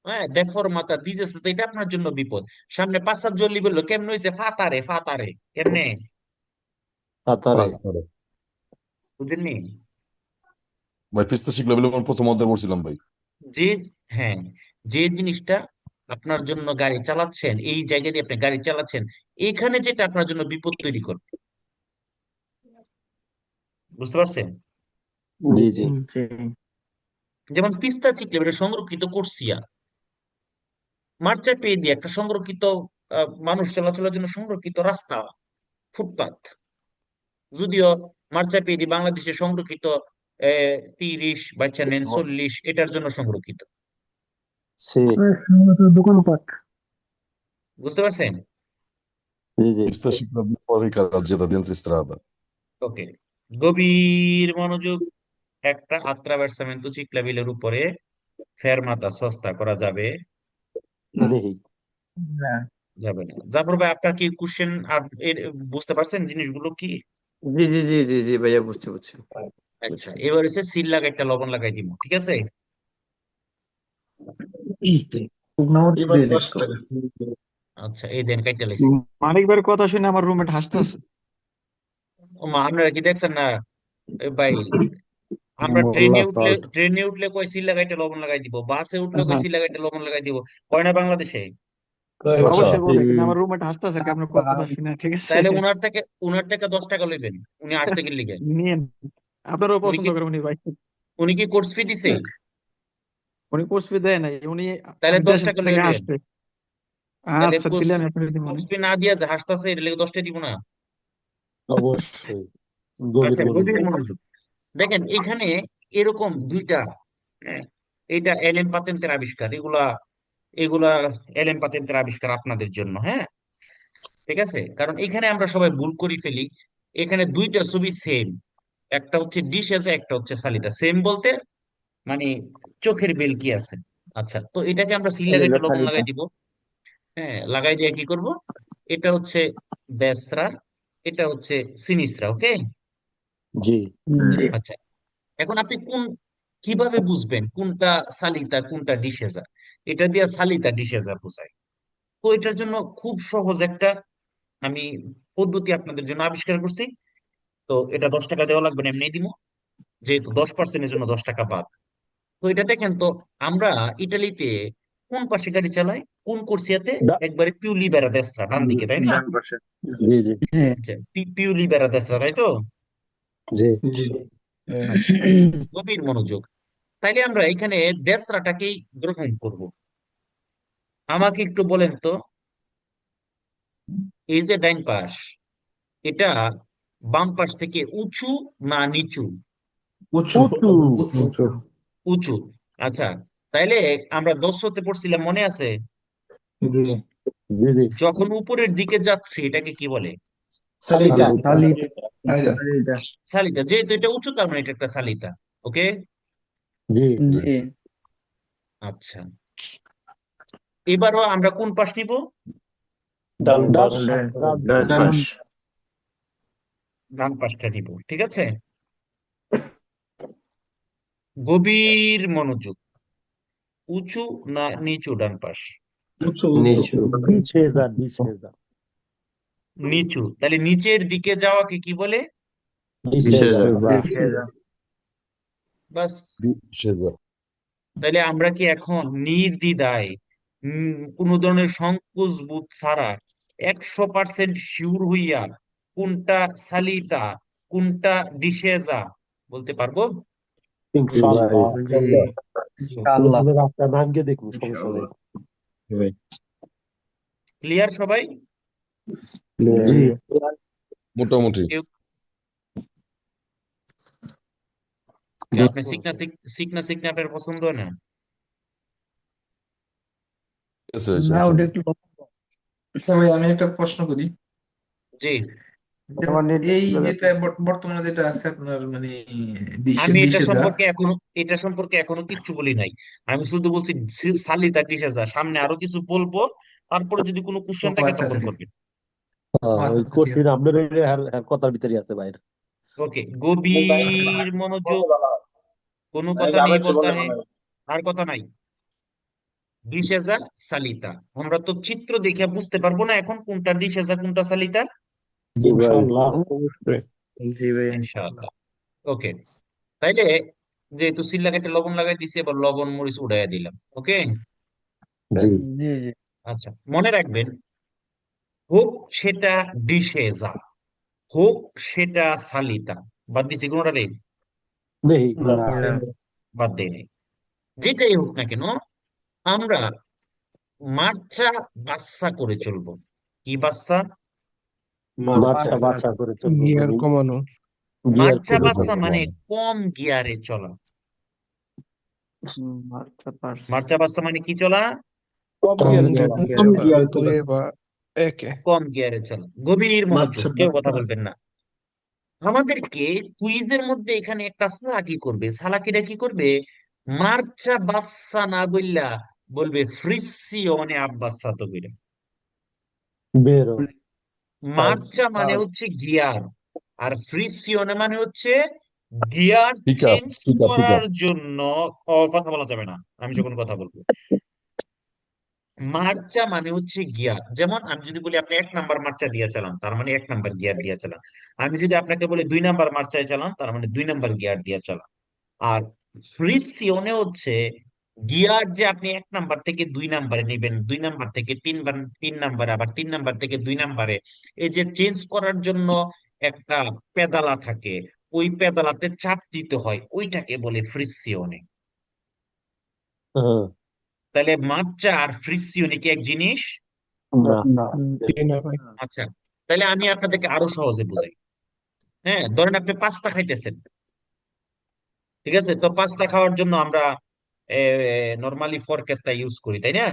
হ্যাঁ, দেফরমাতা দিজেছে, এটা আপনার জন্য বিপদ। সামনে পাঁচ সাত জল্লি বললো, কেমনে হয়েছে? ফাতারে ফাতারে, কেমনে? পাতারে পাথরে। বুঝেননি? ভাই পিস্তা শিখলে বলে প্রথম অধ্যায় পড়ছিলাম ভাই। যে হ্যাঁ, যে জিনিসটা আপনার জন্য গাড়ি চালাচ্ছেন, এই জায়গা দিয়ে আপনি গাড়ি চালাচ্ছেন, এখানে যেটা আপনার জন্য বিপদ তৈরি করবে। বুঝতে পারছেন? জি জি যেমন পিস্তা চিকলে এটা সংরক্ষিত কোর্সিয়া, মার্চা পে দিয়ে একটা সংরক্ষিত মানুষ চলাচলের জন্য সংরক্ষিত রাস্তা, ফুটপাত। যদিও মার্চা পে দিয়ে বাংলাদেশে সংরক্ষিত 30 বাচ্চা নেন 40 এটার জন্য সংরক্ষিত। সি দোকানপাট। বুঝতে পারছেন? জি জি Questa cicla fuori carreggiata dentro strada. ওকে, গভীর মনোযোগ। একটা attraversamento চিকলাবিলের উপরে ফেরমাতা সস্তা করা যাবে? নেই। না, যাবে না। জাফর ভাই, আপনার কি কোশ্চেন আর বুঝতে পারছেন জিনিসগুলো কি? জি জি জি জি জি ভাইয়া, বুঝছি বুঝছি আচ্ছা, বুঝছি। এবার হচ্ছে সিল লাগাই একটা লবণ লাগাই দিব, ঠিক আছে? শুকনা মরিচ এবার দিয়ে দিই। দশটা আচ্ছা, এই দেন কাইটা লাইছি। মানিক ভাইয়ের কথা শুনে আমার রুমমেট হাসতেছে। ও মা, আপনারা কি দেখছেন না? এ ভাই, আমরা মোল্লা সল্ট। ট্রেনে উঠলে কই সিল লাগাইতে লবণ লাগাই দিব, বাসে উঠলে কই হ্যাঁ, সিল লাগাইতে লবণ লাগাই দিব, কয় না বাংলাদেশে? Faccia. অবশ্যই জি বলে, কিন্তু আমার রুমমেট হাসতেছে আর কি আপনার কথা শুনে, ঠিক আছে? তাহলে উনার থেকে 10 টাকা লইবেন, উনি আসতে গেলে লিগে। নিয়েন, আপনারও উনি পছন্দ কি করে উনি ভাই। উনি কি কোর্স ফি দিছে? উনি কোর্স ফি দেয় নাই, উনি তাহলে মানে 10 দেশ টাকা থেকে লইয়া লইবেন। আসছে। তাহলে আচ্ছা, কোর্স দিলে আমি আপনাকে দিব কোর্স ফি না দিয়া যে হাসতাছে, এটা লেগে 10 টা দিব না? অবশ্যই গভীর আচ্ছা, মনোযোগ। গভীর মনোযোগ। দেখেন এখানে এরকম দুইটা, হ্যাঁ, এটা এলেন পাতেন্তের আবিষ্কার, এগুলা এগুলা এলেন পাতেন্তের আবিষ্কার আপনাদের জন্য, হ্যাঁ, ঠিক আছে? কারণ এখানে আমরা সবাই ভুল করে ফেলি। এখানে দুইটা ছবি সেম, একটা হচ্ছে ডিশ আছে, একটা হচ্ছে সালিতা। সেম বলতে মানে চোখের বেল কি আছে। আচ্ছা, তো এটাকে আমরা সিল লাগাই একটা লবণ লাগাই দিব। হ্যাঁ, লাগাই দিয়ে কি করব? এটা হচ্ছে বেসরা, এটা হচ্ছে সিনিসরা, ওকে? জি আচ্ছা, এখন আপনি কিভাবে বুঝবেন কোনটা সালিতা কোনটা ডিশেজা? এটা দিয়ে সালিতা ডিশেজা বোঝায়। তো এটার জন্য খুব সহজ একটা আমি পদ্ধতি আপনাদের জন্য আবিষ্কার করছি। তো এটা 10 টাকা দেওয়া লাগবে না, এমনি দিব, যেহেতু 10%-এর জন্য 10 টাকা বাদ। তো এটা দেখেন তো, আমরা ইটালিতে কোন পাশে গাড়ি চালাই, কোন কোর্সিয়াতে? ডা- একবারে পিউলি বেড়া দেস্রা, ডান দিকে, তাই না? ডান পাশে। জি জি হ্যাঁ। আচ্ছা, পিউলি বেড়া দেস্রা, তাই তো? জি জি আচ্ছা, গভীর মনোযোগ। তাইলে আমরা এখানে দেশরাটাকেই গ্রহণ করব। আমাকে একটু বলেন তো, এই যে ডাইন পাশ, এটা বাম পাশ থেকে উঁচু না নিচু? উঁচু উঁচু। উঁচু। উঁচু। আচ্ছা, তাইলে আমরা দর্শতে পড়ছিলাম, মনে আছে? জি জি জি যখন উপরের দিকে যাচ্ছে এটাকে কি বলে? সালিতা সালিতা। সালিতা সালিতা। সালিতা। যেহেতু এটা উঁচু, তার মানে এটা একটা সালিতা। ওকে, জি জি। আচ্ছা, এবারও আমরা কোন পাশ নিব? ডান ডান পাশ ডান ডান ডান পাশ। ডান পাশটা নিব, ঠিক আছে? গভীর মনোযোগ। উঁচু না নিচু ডান পাশ? উঁচু উঁচু নিচু। ডিশেজা নিচু। তাহলে নিচের দিকে যাওয়াকে কি বলে? ডিশেজা ডিশেজা। বাস। Discesa. তাহলে আমরা কি এখন নির্দ্বিধায়, কোনো ধরনের সংকোচ বোধ ছাড়া 100% শিওর হইয়া কোনটা সালিতা কোনটা ডিসেজা বলতে পারবো? ভাই Inshallah. Inshallah. আল্লাহ। প্রথমে রাস্তা নামকে দেখবো, সমস্যা নেই। ক্লিয়ার সবাই? জি মোটামুটি। কেউ বুঝতে আপনি পারছি। সিকনা সিকনা আপনার পছন্দ না? আছে না, সমস্যা ওটা নেই। একটু আচ্ছা ভাই, আমি একটা প্রশ্ন করি। জি, যেমন এই যেটা বর্তমানে যেটা আছে আপনার মানে আমি ডিশে যা এটা সম্পর্কে এখনো কিচ্ছু বলি নাই। আমি শুধু বলছি সালিতা ডিসেজা, সামনে আরো কিছু বলবো, তারপরে যদি কোনো ও কোশ্চেন থাকে আচ্ছা তখন আচ্ছা ঠিক করবেন। ওই আচ্ছা আচ্ছা ঠিক করছি আছে। না, আপনার কথার ভিতরে আছে বাইরে। ওকে, গভীর মনোযোগ। কোনো কথা নেই বলতে হে, আর কথা নাই। ডিসেজা সালিতা, আমরা তো চিত্র দেখে বুঝতে পারবো না এখন কোনটা ডিসেজা কোনটা সালিতা? জি ভাই ইনশাআল্লাহ অবশ্যই। জি ভাই, ইনশাআল্লাহ। ইনশাআল্লাহ। ওকে, তাইলে যেহেতু সিল্লা কেটে লবণ লাগাই দিছি, এবার লবণ মরিচ উড়াইয়া দিলাম, ওকে? জি জি জি আচ্ছা, মনে রাখবেন, হোক সেটা ডিশে যা, হোক সেটা সালিতা, বাদ দিছি কোনোটা নেই, নেই না না বাদ দেয় নেই। যেটাই হোক না কেন, আমরা মার্চা বাচ্চা করে চলবো। কি বাচ্চা? বাচ্চা বাচ্চা করে চলবো গিয়ার গভীর কমানো গিয়ার মার্চা কমে বাচ্চা চলবো মানে কম গিয়ারে চলা। মার্চা পার্স মার্চা বাচ্চা মানে কি চলা? কম কম গিয়ারে গিয়ার চলা কম গিয়ার দুয়ে বা একে কম গিয়ারে চলা। গভীর মনোযোগ, মার্চা কেউ কথা বাচ্চা বলবেন না। আমাদেরকে কুইজের মধ্যে এখানে একটা সালাকি করবে। সালাকিটা কি করবে? মার্চা বাচ্চা না বললা বলবে ফ্রিসিওনে আব্বাসা তো বলে। বেরো মার্চা মানে হচ্ছে গিয়ার, আর ফ্রিসিওনে মানে হচ্ছে gear pick up change pick up pick করার আপ জন্য। কথা বলা যাবে না আমি যখন কথা বলবো। মার্চা মানে হচ্ছে গিয়ার। যেমন আমি যদি বলি আপনি 1 নাম্বার মার্চা দিয়ে চালান, তার মানে 1 নাম্বার গিয়ার দিয়ে চালান। আমি যদি আপনাকে বলি 2 নাম্বার মার্চায় চালান, তার মানে 2 নাম্বার গিয়ার দিয়ে চালান। আর ফ্রিসিওনে হচ্ছে গিয়ার যে আপনি 1 নাম্বার থেকে 2 নাম্বারে নেবেন, 2 নাম্বার থেকে 3 নাম্বারে, আবার 3 নাম্বার থেকে 2 নাম্বারে, এই যে চেঞ্জ করার জন্য একটা পেদালা থাকে, ওই পেদালাতে চাপ দিতে হয়, ওইটাকে বলে ফ্রিসিওনে। হ্যাঁ তাহলে মার্চা আর ফ্রিসিওনে কি এক জিনিস? না না জি না ভাই আচ্ছা, তাহলে আমি আপনাদেরকে আরো সহজে বুঝাই। হ্যাঁ, ধরেন আপনি পাস্তা খাইতেছেন, ঠিক আছে? তো পাস্তা খাওয়ার জন্য আমরা নর্মালি ফরকেটটা ইউজ করি, তাই না?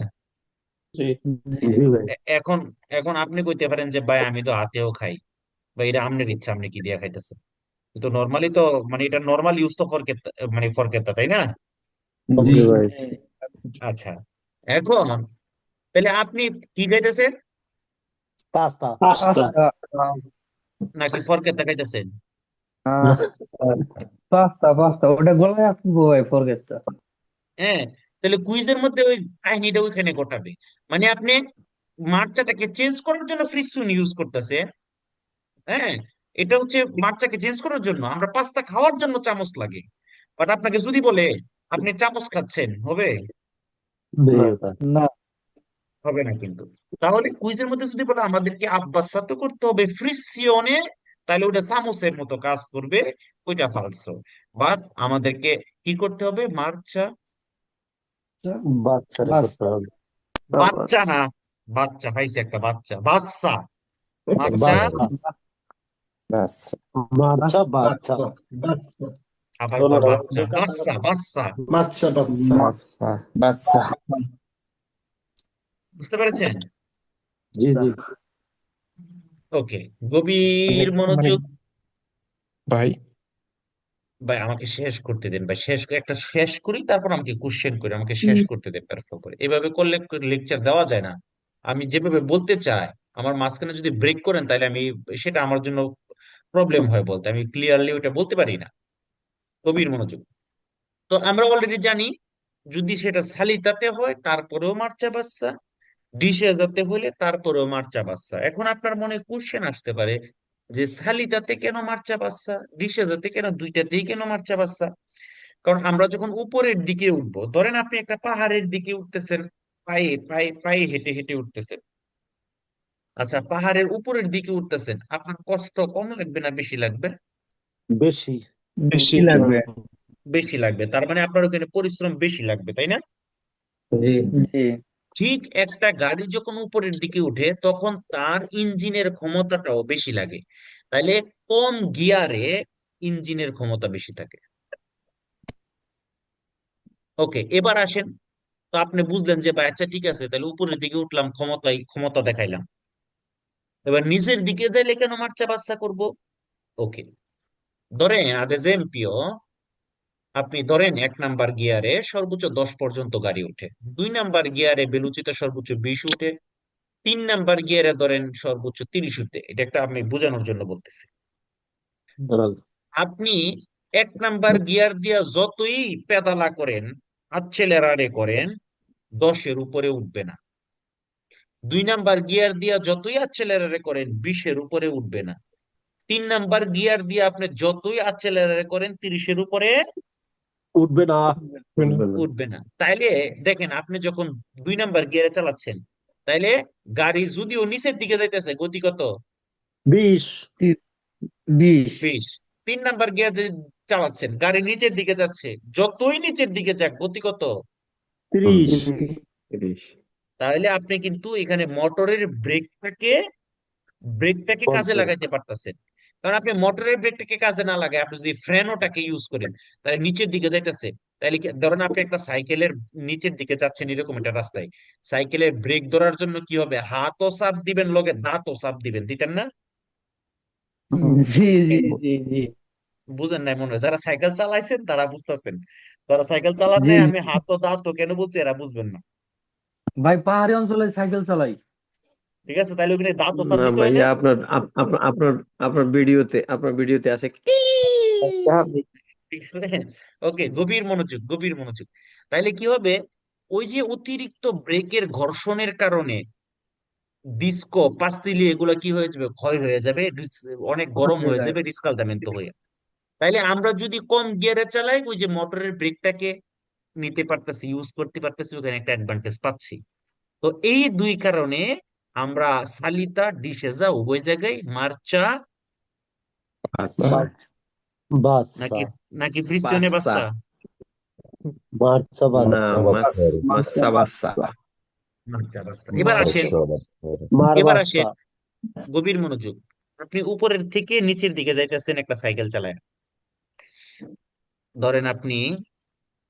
জি জি জি ভাই এখন এখন আপনি কইতে পারেন যে ভাই আমি তো হাতেও খাই, বা এটা আপনার ইচ্ছা, আপনি কি দিয়ে খাইতেছেন। কিন্তু নর্মালি তো, মানে এটা নর্মাল ইউজ তো ফরকেট, মানে ফরকেটটা, তাই না? জি জি ভাই জি আচ্ছা, এখন তাহলে আপনি কি খাইতেছেন? পাস্তা পাস্তা পাস্তা নাকি ফরকেটটা খাইতেছেন? না পাস্তা পাস্তা ওটা গলায় আসবো ভাই ফরগেটটা হ্যাঁ, তাহলে কুইজের মধ্যে ওই কাহিনীটা ওইখানে ঘটাবে। মানে আপনি মার্চাটাকে চেঞ্জ করার জন্য ফ্রিসিউন ইউজ করতেছে। হ্যাঁ, এটা হচ্ছে মার্চাকে চেঞ্জ করার জন্য। আমরা পাস্তা খাওয়ার জন্য চামচ লাগে, বাট আপনাকে যদি বলে আপনি চামচ খাচ্ছেন, হবে? নেই না ওটা না হবে না কিন্তু। তাহলে কুইজের মধ্যে যদি বলে আমাদেরকে আব্বাসাত করতে হবে ফ্রিসিওনে, তাহলে ওটা চামচের মতো কাজ করবে, ওইটা ফালসো। বাট আমাদেরকে কি করতে হবে? মার্চা বাচ্চারে করতে পাস্তা হবে সাবাস বাচ্চা না, বাচ্চা পাইছে একটা বাচ্চা, বাচ্চা, মার্চা, বাচ্চা ব্যাস বাচ্চা বাচ্চা বাচ্চা আবার কয় ধন্যবাদ বাচ্চা, বাচ্চা বাচ্চা। বাচ্চা বাচ্চা পাস্তা বাচ্চা বুঝতে পেরেছেন? জি জি ওকে, মানে গভীর মানে মনোযোগ। ভাই ভাই আমাকে শেষ করতে দেন ভাই, একটা শেষ করি, তারপর আমাকে কোশ্চেন করে আমাকে শেষ করতে দেন পারফেক্ট করে। এভাবে করলে লেকচার দেওয়া যায় না। আমি যেভাবে বলতে চাই, আমার মাঝখানে যদি ব্রেক করেন তাহলে আমি, সেটা আমার জন্য প্রবলেম হয় বলতে, আমি ক্লিয়ারলি ওটা বলতে পারি না। গভীর মনোযোগ। তো আমরা অলরেডি জানি, যদি সেটা সালিতাতে হয় তারপরেও মার্চা বাচ্চা, ডিশে যাতে হলে তারপরেও মার্চা বাচ্চা। এখন আপনার মনে কোশ্চেন আসতে পারে যে সালিতাতে কেন মার্চা বাচ্চা, ডিশে যাতে কেন, দুইটাতেই কেন মার্চা বাচ্চা? কারণ আমরা যখন উপরের দিকে উঠবো, ধরেন আপনি একটা পাহাড়ের দিকে উঠতেছেন, পায়ে পায়ে পায়ে হেঁটে হেঁটে উঠতেছেন। আচ্ছা, পাহাড়ের উপরের দিকে উঠতেছেন, আপনার কষ্ট কম লাগবে না বেশি লাগবে? বেশি বেশি লাগবে বেশি লাগবে, তার মানে আপনার ওখানে পরিশ্রম বেশি লাগবে, তাই না? জি জি ঠিক একটা গাড়ি যখন উপরের দিকে উঠে তখন তার ইঞ্জিনের ক্ষমতাটাও বেশি লাগে। তাইলে কম গিয়ারে ইঞ্জিনের ক্ষমতা বেশি থাকে। ওকে, এবার আসেন। তো আপনি বুঝলেন যে ভাই আচ্ছা ঠিক আছে, তাহলে উপরের দিকে উঠলাম, ক্ষমতা দেখাইলাম, এবার নিচের দিকে যাইলে কেন মার্চা বাচ্চা করব? ওকে, ধরেন আদ এক্সাম্পল, আপনি ধরেন 1 নাম্বার গিয়ারে সর্বোচ্চ 10 পর্যন্ত গাড়ি উঠে, 2 নাম্বার গিয়ারে বেলুচিতে সর্বোচ্চ 20 উঠে, 3 নাম্বার গিয়ারে ধরেন সর্বোচ্চ 30 উঠে। এটা একটা আমি বোঝানোর জন্য বলতেছি। আপনি 1 নাম্বার গিয়ার দিয়া যতই পেদালা করেন, আচ্ছেলেরারে করেন, 10-এর উপরে উঠবে না। 2 নাম্বার গিয়ার দিয়া যতই আচ্ছেলেরারে করেন, 20-এর উপরে উঠবে না। 3 নাম্বার গিয়ার দিয়ে আপনি যতই আচ্ছেলেরারে করেন, 30-এর উপরে উঠবে না। উঠবে না। তাইলে দেখেন আপনি যখন 2 নাম্বার গিয়ারে চালাচ্ছেন, তাইলে গাড়ি যদিও নিচের দিকে যাইতেছে, গতি কত? 20। 20। 20। 3 নাম্বার গিয়ারে চালাচ্ছেন, গাড়ি নিচের দিকে যাচ্ছে, যতই নিচের দিকে যাক গতি কত? 30। 30। তাহলে আপনি কিন্তু এখানে মোটরের ব্রেকটাকে কাজে বলতো লাগাইতে পারতেছেন। কারণ আপনি মোটরের ব্রেকটাকে কাজে না লাগায় আপনি যদি ফ্রেনোটাকে ইউজ করেন, তাহলে নিচের দিকে যাইতেছে। তাহলে ধরেন আপনি একটা সাইকেলের নিচের দিকে যাচ্ছেন এরকম একটা রাস্তায়, সাইকেলের ব্রেক ধরার জন্য কি হবে? হাতও চাপ দিবেন, লগে দাঁতও চাপ দিবেন, দিতেন না? জি জি জি জি বুঝেন নাই মনে হয়, যারা সাইকেল চালাইছেন তারা বুঝতেছেন, যারা সাইকেল চালান জি নাই জি। আমি হাতও দাঁতও কেন বলছি এরা বুঝবেন না। ভাই পাহাড়ি অঞ্চলে সাইকেল চালাই। ঠিক আছে, তাহলে ওখানে দাঁতও চাপ না দিতে হয় না? ভাইয়া, আপনার ভিডিওতে আছে ঠিক আছে। ওকে, গভীর মনোযোগ, গভীর মনোযোগ। তাইলে কি হবে? ওই যে অতিরিক্ত ব্রেকের ঘর্ষণের কারণে ডিস্কো পাস্তিলি এগুলা কি হয়ে যাবে? ক্ষয় হয়ে যাবে, অনেক গরম হয়ে যাবে, রিস্কালদামেন্তো হয়ে। তাইলে আমরা যদি কম গিয়ারে চালাই, ওই যে মোটরের ব্রেকটাকে নিতে পারতেছি, ইউজ করতে পারতেছি, ওখানে একটা অ্যাডভান্টেজ পাচ্ছি। তো এই দুই কারণে আমরা সালিতা ডিসেজা উভয় জায়গায় মার্চা আচ্ছা, বাচ্চা। নাকি নাকি ফ্রিসিয়নে বাচ্চা, বাচ্চা বাচ্চা না, বাচ্চা। মাস্সা বাচ্চা। মার্চা বাচ্চা। এবার আসেন, মার এবার বাচ্চা। আসেন, গভীর মনোযোগ। আপনি উপরের থেকে নিচের দিকে যাইতেছেন একটা সাইকেল চালায়, ধরেন আপনি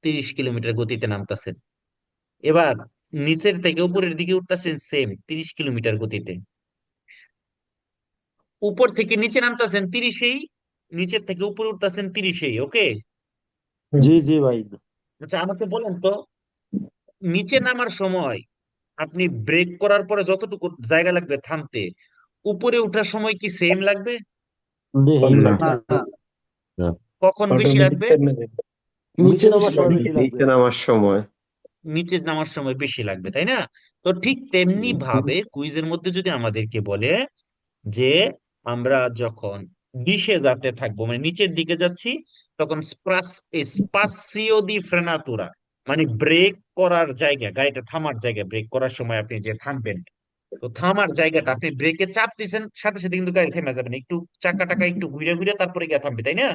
30 কিলোমিটার গতিতে নামতেছেন। এবার নিচের থেকে উপরের দিকে উঠতেছেন সেম 30 কিলোমিটার গতিতে। উপর থেকে নিচে নামতেছেন 30-এই, নিচের থেকে উপরে উঠতেছেন 30-এই। ওকে, জি জি ভাই। আচ্ছা আমাকে বলেন তো, নিচে নামার সময় আপনি ব্রেক করার পরে যতটুকু জায়গা লাগবে থামতে, উপরে ওঠার সময় কি সেম লাগবে? নেই। না, না, কখন বেশি লাগবে? নিচে নামার সময় বেশি লাগবে। নিচে নামার সময়। নিচে নামার সময় বেশি লাগবে, তাই না? তো ঠিক তেমনি ভাবে কুইজের মধ্যে যদি আমাদেরকে বলে যে আমরা যখন ডিশে যাতে থাকবো, মানে নিচের দিকে যাচ্ছি, তখন স্পাসিও দি ফ্রেনাতুরা, মানে ব্রেক করার জায়গা, গাড়িটা থামার জায়গা, ব্রেক করার সময় আপনি যে থামবেন, তো থামার জায়গাটা আপনি ব্রেকে চাপ দিচ্ছেন, সাথে সাথে কিন্তু গাড়ি থেমে যাবে না, একটু চাকা টাকা একটু ঘুরে ঘুরে তারপরে গিয়ে থামবে, তাই না?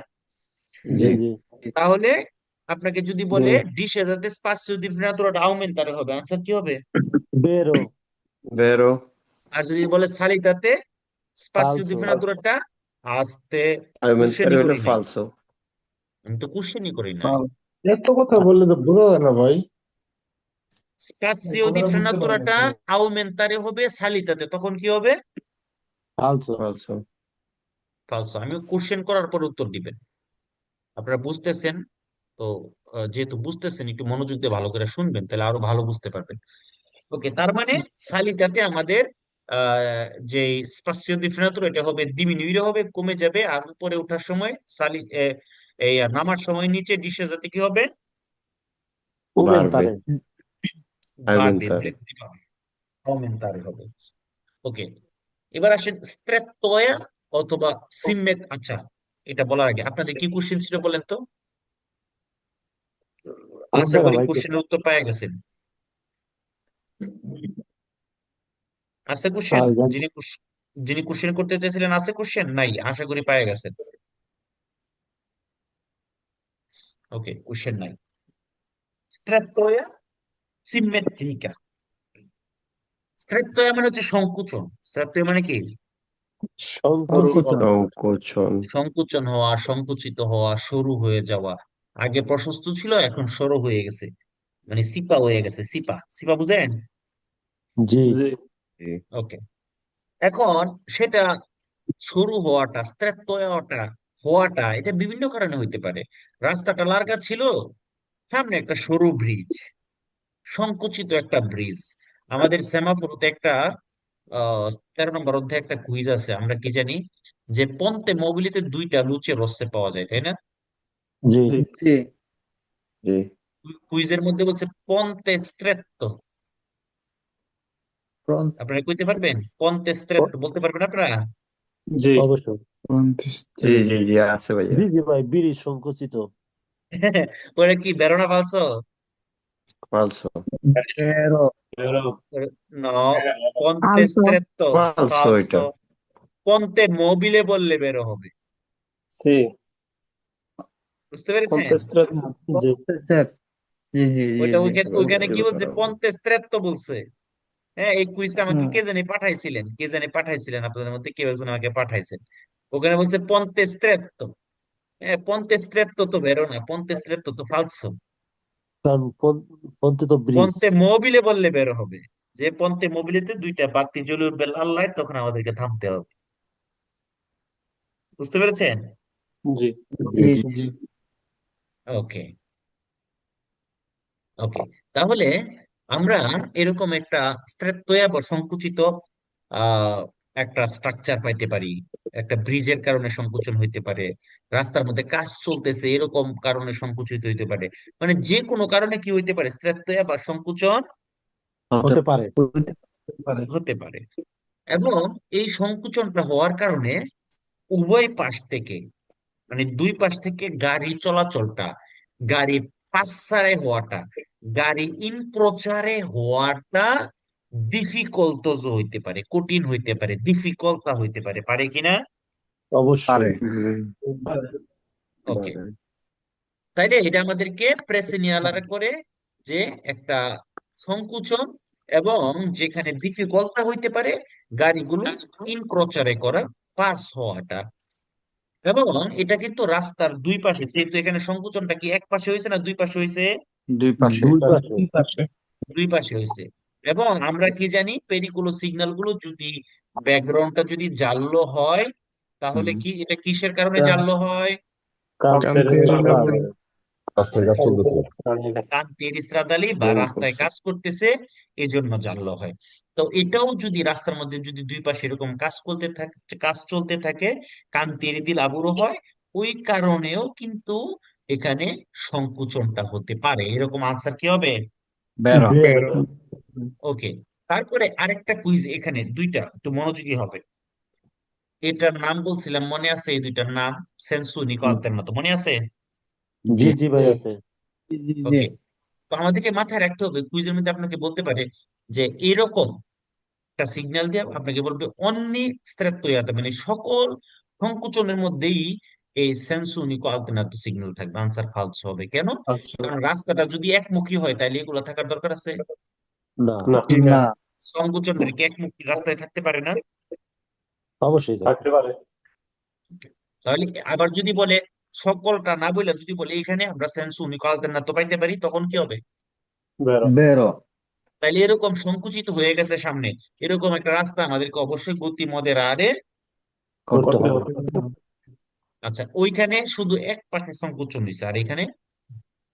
জি জি। জি। তাহলে আপনাকে যদি বলে ডিশে যাতে স্পাসিও দি ফ্রেনাতুরাটা আউমেন্টারে হবে, আনসার কি হবে? বেরো। ভেরো। আর যদি বলে সালিতাতে স্পাসিও দি ফালসো। ফ্রেনাতুরাটা আস্তে, আর্গুমেন্টারে কোশ্চেনই হলো করি নাই, ফালসো। আমি তো কোশ্চেনই করি নাই। এত কথা বললে তো বোঝা যায় না ভাই। স্পাসিও দি কথাটা বুঝতে পারি না ফ্রেনাতুরাটা তো। আউমেন্তারে হবে সালিতাতে, তখন কি হবে? ফালসো। ফালসো। ফালসো। আমি কোশ্চেন করার পর উত্তর দিবেন। আপনারা বুঝতেছেন তো? যেহেতু বুঝতেছেন, একটু মনোযোগ দিয়ে ভালো করে শুনবেন, তাহলে আরো ভালো বুঝতে পারবেন। ওকে, তার মানে সালিতাতে আমাদের যে স্পাসিও দি ফ্রেনাতুরা এটা হবে ডিমিনুইরে হবে, কমে যাবে। আর উপরে ওঠার সময় এই নামার সময় নিচে ডিসে যাতে কি হবে? বাড়বে। উমেন্তারে। বাড়বে, আর্গুমেন্টারে। বৃদ্ধি পাবে, অমেন্তারে হবে। ওকে, এবার আসেন স্ট্রেতোয়া অথবা সিমেট। আচ্ছা, এটা বলার আগে আপনাদের কি কোশ্চেন ছিল বলেন তো? আশা উঠবে না করি ভাই। কোশ্চেনের উত্তর পেয়ে গেছেন। আছে কোশ্চেন? আর যিনি কোশ্চেন করতে চাইছিলেন, আছে কোশ্চেন? নাই, আশা করি পেয়ে গেছেন। ওকে, কোশ্চেন নাই। স্ট্রেতোয়া সিমেট্রিকা। স্ট্রেতোয়া মানে হচ্ছে সংকুচন। স্ট্রেতোয়া মানে কি? সংকুচিত। সংকোচন। সংকুচন হওয়া, সংকুচিত হওয়া, সরু হয়ে যাওয়া। আগে প্রশস্ত ছিল, এখন সরু হয়ে গেছে, মানে সিপা হয়ে গেছে। সিপা, সিপা বুঝেন? জি। জি। ওকে, এখন সেটা সরু হওয়াটা, হওয়াটা এটা বিভিন্ন কারণে হইতে পারে। রাস্তাটা লার্গা ছিল, সামনে একটা সরু ব্রিজ, সংকুচিত একটা ব্রিজ। আমাদের সেমাফোরতে একটা 13 নম্বর অধ্যায়ে একটা কুইজ আছে, আমরা কি জানি যে পন্তে মোবিলিতে 2টা লুচে রস্যে পাওয়া যায়, তাই না? জি। জি। জি। জি। কুইজের মধ্যে বলছে পন্তে স্ট্রেত্তো। ফ্রন্ট। আপনারা কইতে পারবেন? পন্তে স্ট্রেত্তো বলতে পারবেন আপনারা? জি। অবশ্যই। জি, জি, জি, আছে ভাইয়া। জি জি ভাই, ব্রিজ সংকুচিত। পরে কি বেরোনা ফালছো? ফালসো। Pero, No, ponte alto. stretto, ফালসো এটা। falso. ponte mobile বললে বেরো হবে। সি বুঝতে পেরেছেন? কন্টেস্ট্রেট জি Set. জি জি জি ওইটা জি। ওইখানে ওইখানে কি বলছে? ponte stretto বলছে। হ্যাঁ, এই কুইজটা আমাকে হুম। কে জানি পাঠাইছিলেন আপনাদের মধ্যে কেউ একজন আমাকে পাঠাইছেন। ওখানে বলছে ponte stretto। হ্যাঁ, ponte stretto তো বেরো না, ponte stretto তো ফালসো। কারণ পন্তে তো ব্রিজ পন্তে মোবিলে বললে বের হবে, যে পন্তে মোবিলেতে দুইটা বাতি জ্বলে উঠবে লাল লাইট, তখন আমাদেরকে থামতে হবে। বুঝতে পেরেছেন? জি জি জি ওকে, ওকে। তাহলে আমরা এরকম একটা স্ট্রেতয়া বা সংকুচিত আহ একটা স্ট্রাকচার পাইতে পারি। একটা ব্রিজের কারণে সংকুচন হইতে পারে, রাস্তার মধ্যে কাজ চলতেছে এরকম কারণে সংকুচিত হইতে পারে। মানে যে কোনো কারণে কি হইতে পারে, স্ট্রেতয়া বা সংকুচন হতে পারে হতে পারে। হতে পারে। এবং এই সংকুচনটা হওয়ার কারণে উভয় পাশ থেকে, মানে দুই পাশ থেকে গাড়ি চলাচলটা, গাড়ি পাসারে হওয়াটা, গাড়ি ইনক্রোচারে হওয়াটা ডিফিকল্ট হইতে পারে, কঠিন হইতে পারে, ডিফিকল্টা হইতে পারে, পারে কিনা? অবশ্যই ওকে, তাইলে এটা আমাদেরকে প্রেসিনিয়ালারে করে যে একটা সংকুচন এবং যেখানে ডিফিকল্টা হইতে পারে গাড়িগুলো ইনক্রোচারে করা, পাস হওয়াটা। এবং এটা কিন্তু রাস্তার দুই পাশে, যেহেতু এখানে সংকুচনটা কি এক পাশে হয়েছে না দুই পাশে হয়েছে? দুই পাশে। দুই পাশে হয়েছে। এবং আমরা কি জানি, পেরিকুলো সিগন্যাল গুলো যদি ব্যাকগ্রাউন্ডটা যদি জাল্লো হয়, তাহলে কি এটা কিসের কারণে জাল্লো হয়? কান্তের রাস্তায় কাজ চলতেছে। কান্তের স্ত্রাদালি বা জোন রাস্তায় করছে। কাজ করতেছে, এই জন্য জাল্লো হয়। তো এটাও যদি রাস্তার মধ্যে যদি দুই পাশে এরকম কাজ চলতে থাকে, কান্তের দিল আবুরো হয়, ওই কারণেও কিন্তু এখানে সংকুচনটা হতে পারে। এরকম আনসার কি হবে? বেরো। ওকে। তারপরে আরেকটা কুইজ, এখানে দুইটা, একটু মনোযোগী হবে। এটার নাম বলছিলাম, মনে আছে এই দুইটার নাম? সেন্সু নিকো আলতেরনাতো, মনে আছে? জি জি ভাই আছে জি জি জি। ওকে। তো আমাদেরকে মাথায় রাখতে হবে, কুইজের মধ্যে আপনাকে বলতে পারে যে এরকম একটা সিগন্যাল দিয়ে আপনাকে বলবে অন্নি স্ত্রেত্তয়াতে, মানে সকল সংকুচনের মধ্যেই এই সেন্সু নিকো আলতেরনাতো সিগন্যাল থাকবে। আনসার ফালস হবে। কেন? আচ্ছা কারণ রাস্তাটা যদি একমুখী হয় তাহলে এগুলো থাকার দরকার আছে? না না। সংকুচনের কি একমুখী রাস্তায় থাকতে পারে না? অবশ্যই থাকতে পারে তাহলে আবার যদি বলে, সকলটা না বলে যদি বলে এখানে আমরা সেন্সু নিকো আলতেরনাতো পাইতে পারি, তখন কি হবে? বেরো। তাইলে এরকম সংকুচিত হয়ে গেছে সামনে, এরকম একটা রাস্তা আমাদেরকে অবশ্যই গতি মদের করতে হবে আচ্ছা, ওইখানে শুধু এক পাশে সংকুচন হয়েছে, আর এখানে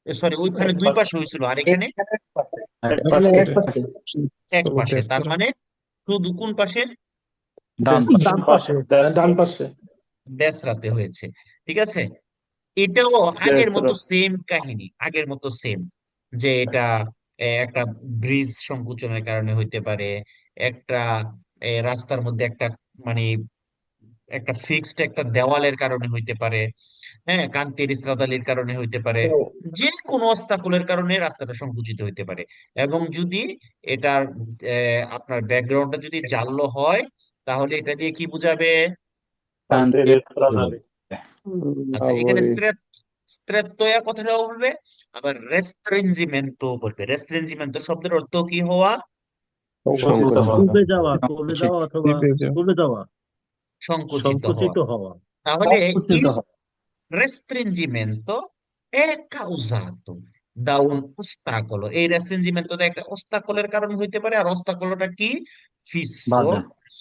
সরি, ওইখানে দুই পাশে হয়েছিল, আর এখানে এখানে এক পাশে। এক পাশে। তার মানে শুধু কোন পাশে? ডান ডান পাশে ডান পাশে ড্যাশ রাতে হয়েছে। ঠিক আছে, এটাও আগের মতো সেম কাহিনী, আগের মতো সেম, যে এটা একটা ব্রিজ সংকুচনের কারণে হইতে পারে, একটা রাস্তার মধ্যে একটা, মানে একটা ফিক্সড একটা দেওয়ালের কারণে হইতে পারে, হ্যাঁ, কান্তির ইস্ত্রাদালির কারণে হইতে পারে, যে কোনো অবস্টাকলের কারণে রাস্তাটা সংকুচিত হইতে পারে। এবং যদি এটার আপনার ব্যাকগ্রাউন্ডটা যদি জাল্লো হয়, তাহলে এটা দিয়ে কি বুঝাবে? আচ্ছা, এখানে স্ত্রেত্তয়া কথাটা বলবে, আবার রেস্ট্রিঞ্জিমেন্টো বলবে। রেস্ট্রিঞ্জিমেন্টো শব্দের অর্থ কি হওয়া? সংকুচিত হওয়া পূর্বে যাওয়া, পূর্বে যাওয়া অথবা পূর্বে যাওয়া, সংকুচিত হওয়া। সংকুচিত হওয়া। তাহলে সংকুচিত il হয়। restringimento è causato da un ostacolo। এই রেস্ট্রিঞ্জিমেন্টটা একটা অস্তাকলের কারণ হইতে পারে। আর অস্তাকলটা কি? ফিসো বাধা।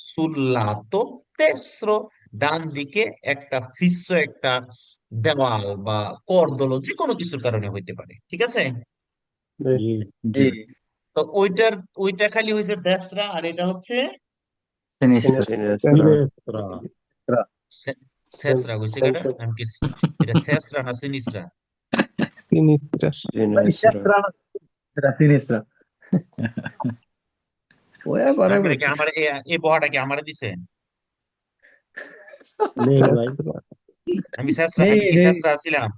sul lato destro, ডান দিকে একটা ফিসো, একটা দেওয়াল বা করদল, যে কোনো কিছুর কারণে হইতে পারে। ঠিক আছে, জি জি। জি। তো ওইটা খালি হয়েছে দেশরা, আর এটা হচ্ছে সিনেস্ট্রা। সিনেস্ত্রা। শেষরা হয়েছে। কেটা আমি কি, এটা শেষরা না সিনিসরা? সিনেস্ট্রা। সিনিস্ট্রা। ওয়া আপনারা কি বরাবর। আমার এই বহাটা কি আমারে দিছেন? নেই ভাই। আমি নেই কি নেই। শেষরা ছিলাম?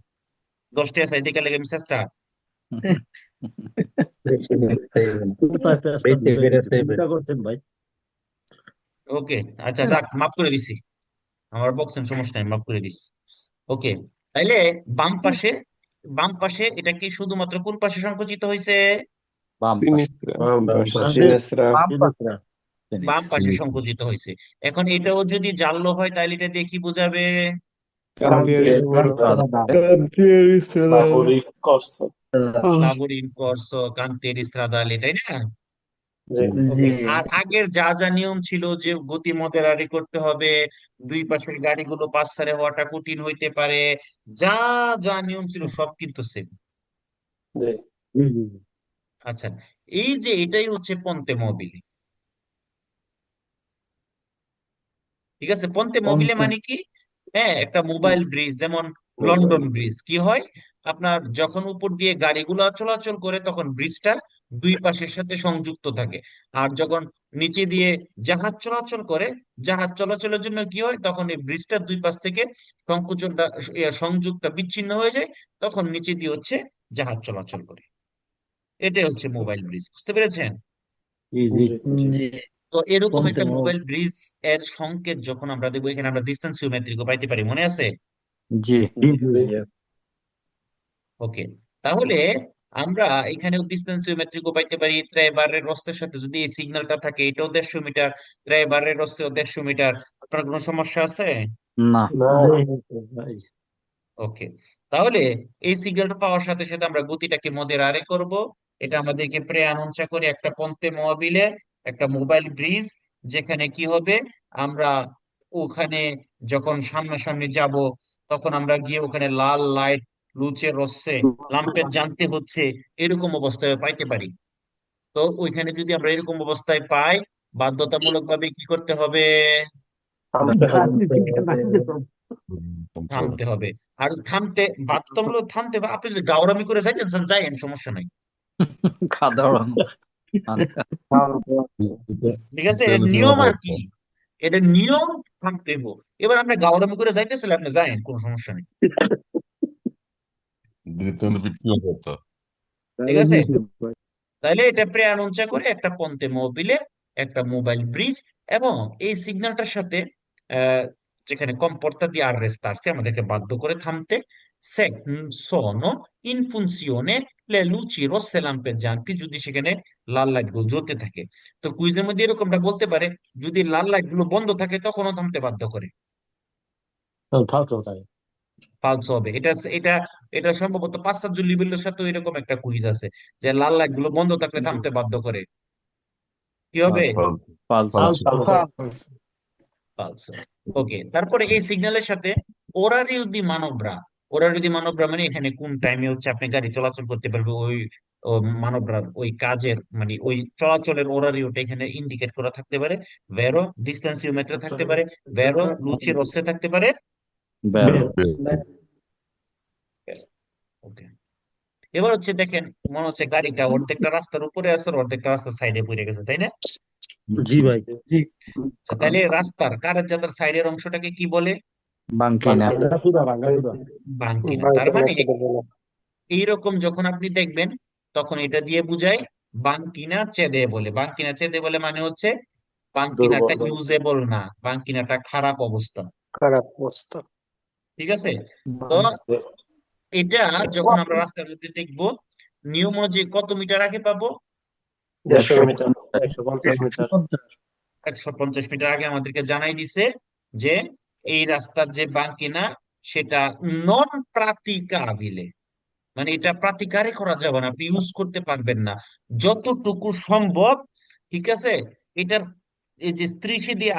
10টা আছে এদিকে লেগে মেসেজটা। কোথায় পেঁয়াজটা ঢুকে গেছে চিন্তা করছেন ভাই? ওকে, আচ্ছা যাক, মাফ করে দিছি। আমার বকছেন, সমস্যা নাই, মাফ করে দিছি। ওকে, তাইলে বাম পাশে, বাম পাশে এটা কি শুধুমাত্র কোন পাশে সংকুচিত হয়েছে? বাম পাশে। সিনেসরা সিনেসরা। বাম পাশে সিনিস সংকুচিত হয়েছে। এখন এটাও যদি জানল হয় তাহলে এটা দিয়ে কি বোঝাবে? লাবোরিন কর্সো কান্তের স্ট্রাদালে, তাই না? জি ওকে, আর আগের যা যা নিয়ম ছিল যে গতি মডারেট করতে হবে, দুই পাশের গাড়িগুলো পাশ হওয়াটা কঠিন হইতে পারে, যা যা নিয়ম ছিল সব কিন্তু সেম। জি জি জি। আচ্ছা, এই যে এটাই হচ্ছে পন্তে মবিলে। ঠিক আছে, পন্তে মবিলে মানে কি? হ্যাঁ, একটা মোবাইল ব্রিজ, যেমন লন্ডন ব্রিজ কি হয়, আপনার যখন উপর দিয়ে গাড়িগুলো চলাচল করে তখন ব্রিজটা দুই পাশের সাথে সংযুক্ত থাকে। আর যখন নিচে দিয়ে জাহাজ চলাচল করে, জাহাজ চলাচলের জন্য কি হয়, তখন এই ব্রিজটা দুই পাশ থেকে সংকুচনটা সংযোগটা বিচ্ছিন্ন হয়ে যায়, তখন নিচে দিয়ে হচ্ছে জাহাজ চলাচল করে। এটাই হচ্ছে মোবাইল ব্রিজ, বুঝতে পেরেছেন? জি জি জি তো এরকম কোনটা একটা মোবাইল ব্রিজ এর সংকেত যখন আমরা দেখবো, এখানে আমরা ডিস্টেন্স সিমেট্রিকও পাইতে পারি, মনে আছে? জি ওকে, তাহলে আমরা এখানে ডিস্টেন্স সিমেট্রিকও পাইতে পারি। ট্রাইবারের রস্তের সাথে যদি এই সিগন্যালটা থাকে, এটাও 150 মিটার, ট্রাইবারের রস্তেও 150 মিটার। আপনার কোনো সমস্যা আছে? না ওকে, তাহলে এই সিগন্যালটা পাওয়ার সাথে সাথে আমরা গতিটাকে মধ্যে করব। এটা আমাদেরকে প্রে আনুঞ্চা করে একটা পন্তে মহাবিলে একটা মোবাইল ব্রিজ, যেখানে কি হবে, আমরা ওখানে যখন সামনাসামনি যাব, তখন আমরা গিয়ে ওখানে লাল লাইট লুচে রচ্ছে লাম্পের জানতে হচ্ছে, এরকম অবস্থায় পাইতে পারি। তো ওইখানে যদি আমরা এরকম অবস্থায় পাই, বাধ্যতামূলক ভাবে কি করতে হবে? থামতে হবে। আর থামতে, বাধ্যতামূলক থামতে হবে। আপনি যদি গাওরামি করে যাইতেন চান, যাইয়েন, সমস্যা নাই। সাধারণ আচ্ছা ঠিক আছে, এর নিয়ম আর কি, এটা নিয়ম, থামতে হইব। এবার আমরা গাওরামি করে যাইতেছিলে, আপনি যাইয়েন, কোনো সমস্যা নেই। direttamente più corta. ঠিক আছে, তাইলে এটা প্রে আনুঞ্চা করে একটা পন্তে মোবিলে একটা মোবাইল ব্রিজ, এবং এই সিগন্যালটার সাথে আহ, যেখানে কম্পোর্তা দি arrestarsi আমাদেরকে বাধ্য করে থামতে, se sono in funzione le luci rosse lampeggianti, যদি সেখানে লাল লাইট গুলো জ্বলতে থাকে। তো কুইজের মধ্যে এরকমটা বলতে পারে, যদি লাল লাইট গুলো বন্ধ থাকে তখনও থামতে বাধ্য করে, ফালতু তাই ফালসো হবে। এটা এটা এটা সম্ভবত 5-7 জন লিবেলের সাথে এরকম একটা কুইজ আছে, যে লাল লাইট গুলো বন্ধ থাকলে থামতে বাধ্য করে, কি হবে? ফালতু ফালসো। ওকে, তারপরে এই সিগন্যালের সাথে ওরারিও দি মানবরা, ওরারিও দি মানবরা মানে এখানে কোন টাইমে হচ্ছে আপনি গাড়ি চলাচল করতে পারবে, ওই মানবরার ওই কাজের মানে ওই চলাচলের ওরারিওটা এখানে ইন্ডিকেট করা থাকতে পারে। ভেরো ডিস্টেন্সিওমেট্রে থাকতে পারে, ভেরো লুচি রসে থাকতে পারে। বেরো ওকে, এবার হচ্ছে দেখেন, মনে হচ্ছে গাড়িটা অর্ধেকটা রাস্তার উপরে আছে আর অর্ধেকটা রাস্তার সাইডে পড়ে গেছে, তাই না? জি ভাই আচ্ছা, তাহলে রাস্তার কারের যাত্রার সাইডের অংশটাকে কি বলে? বাঙ্কি না বাঙ্কিনা। তার মানে এইরকম যখন আপনি দেখবেন, তখন এটা দিয়ে বুঝায় বাঙ্কিনা চেদে বলে। বাঙ্কিনা চেদে বলে মানে হচ্ছে বাঙ্কিনাটা ইউজেবল না, বাঙ্কিনাটা খারাপ অবস্থা। খারাপ অবস্থা। ঠিক আছে, তো এটা যখন আমরা রাস্তার মধ্যে দেখবো, নিয়ম অনুযায়ী কত মিটার আগে পাবো? 150 মিটার। 150 মিটার 150 মিটার আগে আমাদেরকে জানাই দিছে যে এই রাস্তার যে বাঙ্কিনা সেটা নন প্রাতিকাবিলে, মানে এটা প্রাতিকারে করা যাবে না, আপনি ইউজ করতে পারবেন না যতটুকু সম্ভব। ঠিক আছে, এটার এই যে স্ত্রীসী দিয়ে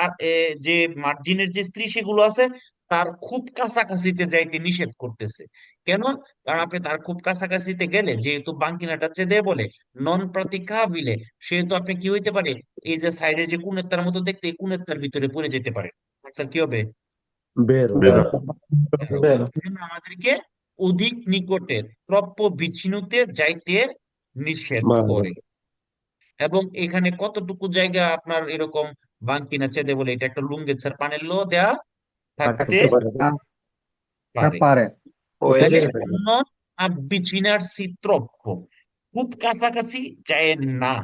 যে মার্জিনের যে স্ত্রীসী গুলো আছে, তার খুব কাছাকাছিতে যাইতে নিষেধ করতেছে। কেন? কারণ আপনি তার খুব কাছাকাছিতে গেলে, যেহেতু বাঙ্কিনাটা চেদে বলে নন প্রাতিকাবিলে, সেহেতু আপনি কি হইতে পারে, এই যে সাইডের যে কুনেত্তার মতো দেখতে, এই কুনেত্তার ভিতরে পড়ে যেতে পারে। স্যার কি হবে? বেরো এজন্য আমাদেরকে অধিক নিকটে প্রাপ্য বিচ্ছিন্নতে যাইতে নিষেধ করে। এবং এখানে কতটুকু জায়গা আপনার এরকম বাঙ্কিনা চেদে বলে, এটা একটা লুঙ্গের পানের লো দেয়া থাকতে পারে। পারে তাহলে ওয়েস নন avvicinarsi troppo, খুব কাছাকাছি যায় না,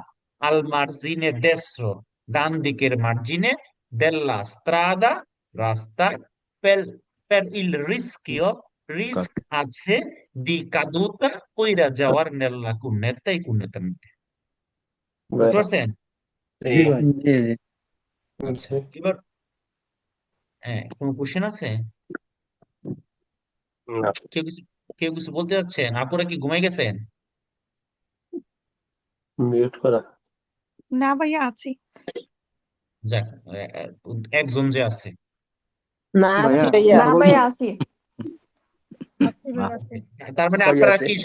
al margine destro, ডান দিকের মার্জিনে, della strada, রাস্তায়, per, per il rischio, risk আছে, di caduta, পইরা যাওয়ার, nella cunetta, এই কুন্নেতার মধ্যে। বুঝতে পারছেন? জি ভাই। জি জি আচ্ছা এবার হ্যাঁ, কোনো কোশ্চেন আছে? না, কেউ কিছু কেউ কিছু বলতে যাচ্ছেন? আপুরা কি ঘুমাই গেছেন? মিউট করা। না ভাইয়া আছি। যাক, একজন যে আছে। না ভাইয়া আছি ভাইয়া না ভাইয়া আছি। আছি ভাইয়া আছি। তার মানে কই আপনারা আছে? কি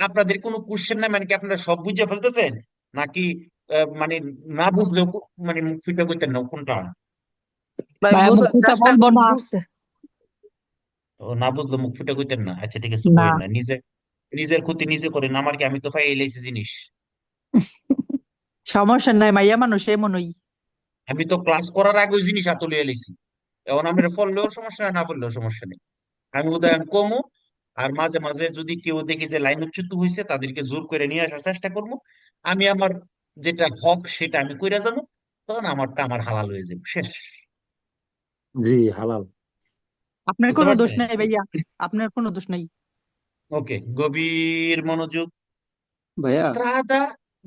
আপনাদের কোনো কোশ্চেন নাই, মানে কি আপনারা সব বুঝে ফেলতেছেন নাকি? মানে না বুঝলেও মানে মুখ ফিটা করতেন না কোনটা? ভাই ভাইয়া মুখ বুঝলাম ফুটা কাজটা বলবো না। ও, না বুঝলে মুখ ফিটা করতেন না? আচ্ছা ঠিক আছে, না করেন না, নিজের ক্ষতি নিজে করেন। আমার কি, আমি তো পাই এলাইছি জিনিস। সমস্যা নাই, মাইয়া মানুষ এমনই। আমি তো ক্লাস করার আগে ওই জিনিস হাতে লিয়ে এলাইছি। এখন আমি পড়লেও সমস্যা নেই, না পড়লেও সমস্যা নেই। আমি উদয়ন কমু, আর মাঝে মাঝে যদি কেউ দেখি যে লাইন উচ্যুত হয়েছে তাদেরকে জোর করে নিয়ে আসার চেষ্টা করবো। আমি আমার যেটা হক সেটা আমি কইরা যাবো, তখন আমারটা আমার হালাল হয়ে যাবে, শেষ। জি হালাল। আপনার বুঝতে কোনো দোষ পারছেন? নাই ভাইয়া, আপনার কোনো দোষ নাই। ওকে, গভীর মনোযোগ। ভাইয়া স্ত্রাদা।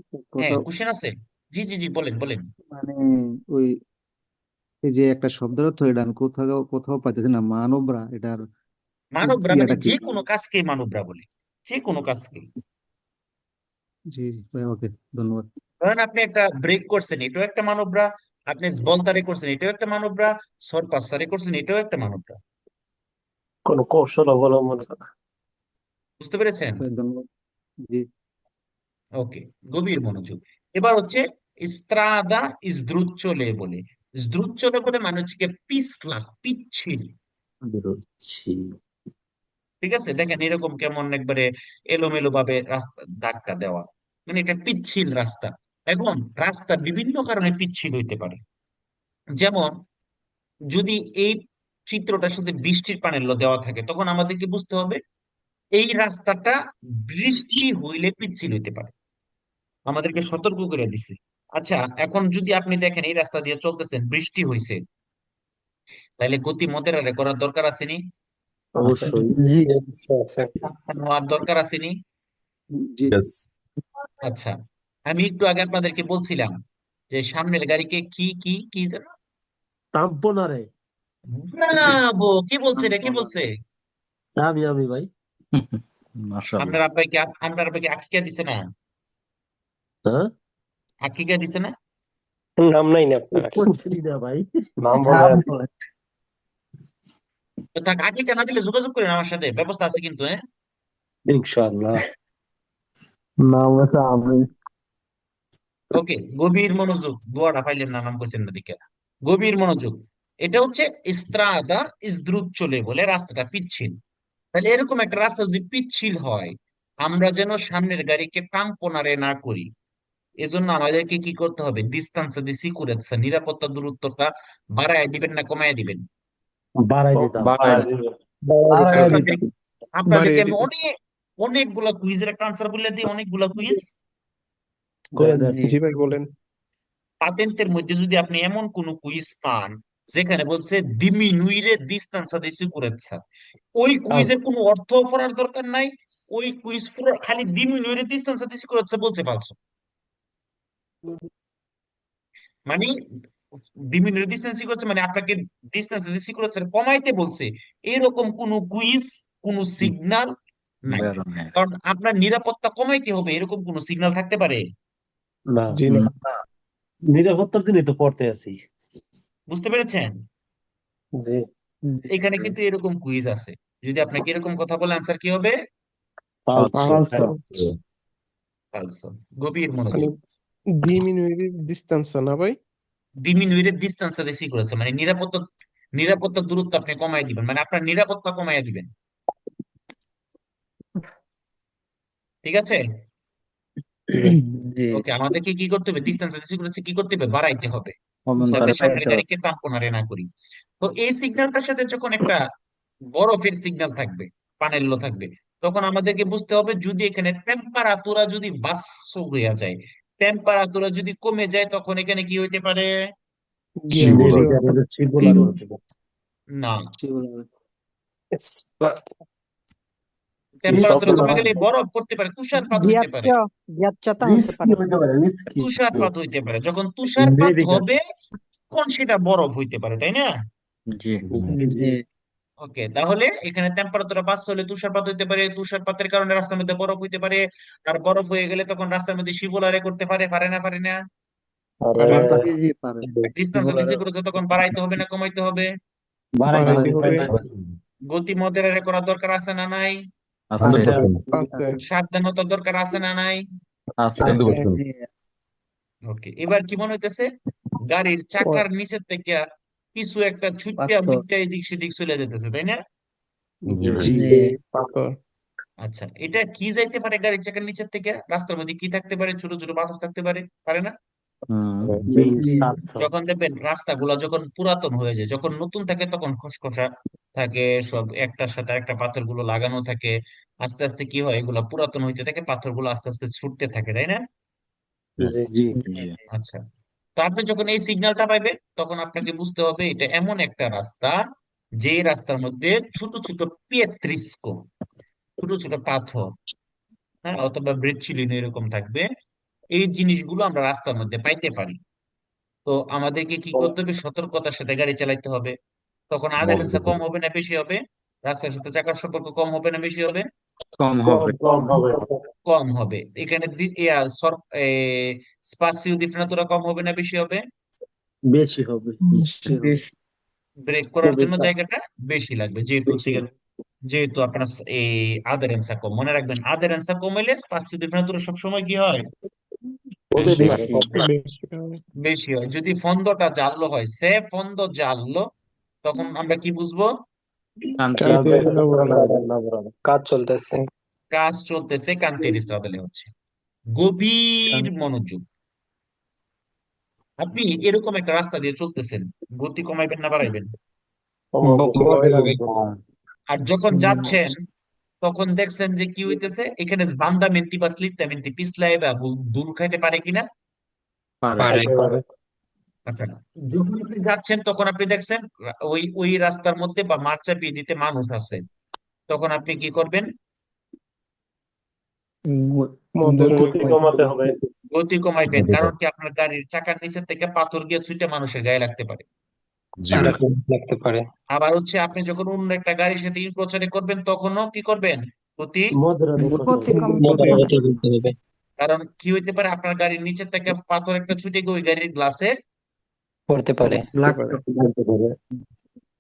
হ্যাঁ, কোথাও কোশ্চেন আছে? জি জি জি, বলেন বলেন। মানে ওই এই যে একটা শব্দের অর্থ এটা আমি কোথাও কোথাও পাইতেছি না, মানবরা এটার মানবরা মানে ইয়াটা কি? যে কোনো কাজকে মানবরা বলে, যে কোনো কাজকে। জি ভাই, ওকে, ধন্যবাদ। ধরেন আপনি একটা ব্রেক করছেন, এটাও একটা মানবরা। আপনি বলতারে করছেন, এটাও একটা মানবরা। সরপাসারে করছেন, এটাও একটা মানবরা। কোনো কৌশল অবলম্বন করা। বুঝতে পেরেছেন? ভাই, ধন্যবাদ। জি ওকে, গভীর মনোযোগ। এবার হচ্ছে স্ত্রাদা ইসদ্রুচ্চলে বলে। ইসদ্রুচ্চলে বলে মানে হচ্ছে কি পিছলা, পিচ্ছিল। বেরোচ্ছি। ঠিক আছে, দেখেন এরকম কেমন একবারে এলোমেলো ভাবে রাস্তা ধাক্কা দেওয়া, মানে এটা পিচ্ছিল রাস্তা। এখন রাস্তা বিভিন্ন কারণে পিচ্ছিল হইতে পারে। যেমন যদি এই চিত্রটার সাথে বৃষ্টির পানির দেওয়া থাকে, তখন আমাদেরকে বুঝতে হবে এই রাস্তাটা বৃষ্টি হইলে পিচ্ছিল হইতে পারে। আমাদেরকে সতর্ক করে দিছে। আচ্ছা, এখন যদি আপনি দেখেন এই রাস্তা দিয়ে চলতেছেন, বৃষ্টি হয়েছে, তাহলে গতি মধ্যেরারে করার দরকার আসেনি? অবশ্যই। জি আছে। নেওয়ার দরকার আসেনি? জি yes, আচ্ছা, আমি একটু আগে আপনাদেরকে বলছিলাম যে সামনের গাড়িকে কি কি কি যেন, টাম্পো না রে। ব্রাভো! কি বলছে রে, কি বলছে? আমি ভাই। আপনার আব্বাই কি, আপনার আব্বাই কি আকিকা দিছে না? হ্যাঁ, আকিকা দিছে না? নাম নাই না আপনার। করছি না ভাই। নাম নাম বলেন। বলেন। তো তাকে আকিকা না দিলে যোগাযোগ করেন আমার সাথে, ব্যবস্থা আছে কিন্তু, হ্যাঁ। ইনশাআল্লাহ। নাম হচ্ছে আমি। ওকে, গভীর মনোযোগ। দোয়াটা পাইলেন না, নাম করছেন না দিকে। গভীর মনোযোগ। এটা হচ্ছে ইস্ত্রাদা ইসদ্রুচ্চলে বলে, রাস্তাটা পিচ্ছিল। তাহলে এরকম একটা রাস্তা যদি পিচ্ছিল হয়, আমরা যেন সামনের গাড়িকে টাম্পোনারে না করি, এজন্য আমাদেরকে কি করতে হবে? ডিস্টেন্স দি সিকিউরেন্সা, নিরাপত্তা দূরত্বটা বাড়ায় দিবেন না কমায় দিবেন? বাড়াই দিতাম। বাড়ায় আপনাদের দিতাম। আপনাদেরকে আমি অনেকগুলা কুইজের একটা আনসার বলে দিই, অনেকগুলা কুইজ। করে দেন। জি পাতেন্টের মধ্যে যদি আপনি এমন কোন কুইজ পান যেখানে বলছে ডিমিনুইরে ডিস্টেন্সা দি সিকিউরেন্সা, ওই কুইজের কোনো অর্থ পড়ার দরকার নাই। ওই কুইজ পুরো খালি ডিমিনুইরে ডিস্টেন্সা দি সিকিউরেন্সা বলছে ফেলছো, মানে ডিমিনুইরে ডিস্টেন্স সিকিউরেন্সা মানে আপনাকে ডিস্টেন্স দি সিকিউরেন্সা কমাইতে বলছে, এরকম কোন কুইজ, কোন সিগন্যাল নাই। কারণ আপনার নিরাপত্তা কমাইতে হবে এরকম কোন সিগন্যাল থাকতে পারে? না, নিরাপত্তার জন্যই তো পড়তে আছি। বুঝতে পেরেছেন? জি। এখানে কিন্তু এরকম কুইজ আছে। যদি আপনাকে এরকম কথা বলে, আনসার কি হবে? পালসো। পালসো। ফালসো। গভীর মনোযোগ। ডিস্টেন্স না ভাই? ডিমিনুইরে ডিস্টেন্সা বেশি করেছে মানে নিরাপত্তা দূরত্ব আপনি কমায় দিবেন, মানে আপনার নিরাপত্তা কমায় দিবেন। ঠিক আছে? জি ওকে, আমাদেরকে কি করতে হবে? ডিস্টেন্স বেশি করেছে, কি করতে হবে? বাড়াইতে হবে, যাতে সামনের গাড়িকে টাম্পোনারে না করি। তো এই সিগন্যালটার সাথে যখন একটা বরফের সিগন্যাল থাকবে, পানেল্লো থাকবে, তখন আমাদেরকে বুঝতে হবে যদি এখানে টেম্পারাতুরা যদি বাষ্প হইয়া যায়, টেম্পারাতুরা যদি কমে যায়, তখন এখানে কি হইতে পারে? শিবুলা শিবুলার হতে পারে। না, স্পা- টেম্পারেচার কমে স্থলভাগ। গেলে বরফ পড়তে পারে, তুষারপাত হইতে পারে। গ্যাচ্চাটা হতে পারে। তুষারপাত হইতে পারে, যখন তুষারপাত হবে তখন সেটা বরফ হইতে পারে, তাই না? জি জি। ওকে, তাহলে এখানে টেম্পারেচার বাড়ছে হলে তুষারপাত হইতে পারে, তুষারপাতের কারণে রাস্তার মধ্যে বরফ হইতে পারে, আর বরফ হয়ে গেলে তখন রাস্তার মধ্যে শিবুলারে করতে পারে, পারে না? পারে না? জি জি পারে। ডিস্টেন্স যত করেছে তখন বাড়াইতে হবে না কমাইতে হবে? বাড়াইতে হবে। গতি মডারেট করার দরকার আছে না নাই? আছে 100%, সাবধানতার দরকার আছে না নাই? আছে 100%. ওকে, এবার কি মনে হইতেছে? গাড়ির চাকার নিচের থেকে কিছু একটা ছুট্টা পাথর। মুট্টা এদিক সেদিক চলে যেতেছে, তাই না? জি ভাই। জি। আচ্ছা, এটা কি যাইতে পারে গাড়ির চাকার নিচের থেকে? রাস্তার মধ্যে কি থাকতে পারে? ছোট ছোট পাথর থাকতে পারে, পারে না? জি। যখন দেখবেন রাস্তাগুলো যখন পুরাতন হয়ে যায়, যখন নতুন থাকে তখন খসখসা থাকে, সব একটার সাথে একটা পাথর গুলো লাগানো থাকে, আস্তে আস্তে কি হয়, এগুলা পুরাতন হইতে থাকে, পাথরগুলো আস্তে আস্তে ছুটতে থাকে, তাই না? জি। জি আচ্ছা, তো আপনি যখন এই সিগন্যালটা পাইবেন তখন আপনাকে বুঝতে হবে এটা এমন একটা রাস্তা যে রাস্তার মধ্যে ছোট ছোট পিয়েত্রিস্কো, ছোট ছোট পাথর, হ্যাঁ, অথবা মৃচ্ছুলিন এরকম থাকবে, এই জিনিসগুলো আমরা রাস্তার মধ্যে পাইতে পারি। তো আমাদেরকে কি করতে হবে? সতর্কতার সাথে গাড়ি চালাইতে হবে। তখন আদারেন্সা কম হবে না বেশি হবে? রাস্তার সাথে চাকার সম্পর্ক কম হবে না বেশি হবে? কম হবে কম হবে। কম হবে। এখানে স্পাসিও ডিফরেন্টরা কম হবে না বেশি হবে? বেশি হবে। ব্রেক করার খুবই জন্য জায়গাটা বেশি লাগবে, যেহেতু বেশি। যেহেতু আপনার এই আদারেন্সা কম। মনে রাখবেন, আদারেন্সা কম হইলে স্পাসিও ডিফরেন্টরা সবসময় কি হয়? হবে পারে। বেশি হয়। যদি ফন্দটা জানলো হয়, সে ফন্দ জানলো, তখন আমরা কি বুঝবো? কান্তি কাজ চলতেছে। কাজ চলতেছে, কান্তের ইস্তাদলে হচ্ছে। গভীর মনোযোগ। আপনি এরকম একটা রাস্তা দিয়ে চলতেছেন, গতি কমাইবেন না বাড়াইবেন? কমাবে লাগবে। আর যখন যাচ্ছেন তখন দেখছেন যে কি হইতেছে, এখানে বান্দা মেন্টি বা স্লিপটা মেন্টি পিছলাই বা দুল খাইতে পারে কিনা? পারে আচ্ছা, যখন আপনি যাচ্ছেন তখন আপনি দেখছেন ওই ওই রাস্তার মধ্যে বা মার্চ চাপিয়ে দিতে মানুষ আছে, তখন আপনি কি করবেন? গতি কমাতে হবে। গতি কমাইবেন, কারণ কি আপনার গাড়ির চাকার নিচের থেকে পাথর গিয়ে ছুটে মানুষের গায়ে লাগতে পারে। জি আর ভাই। লাগতে পারে। আবার হচ্ছে আপনি যখন অন্য একটা গাড়ির সাথে প্রচারে করবেন তখনও কি করবেন? গতি। গতি কম করতে হবে। কারণ কি হইতে পারে, আপনার গাড়ির নিচের থেকে পাথর একটা ছুটে গিয়ে ওই গাড়ির গ্লাসে। করতে পারে।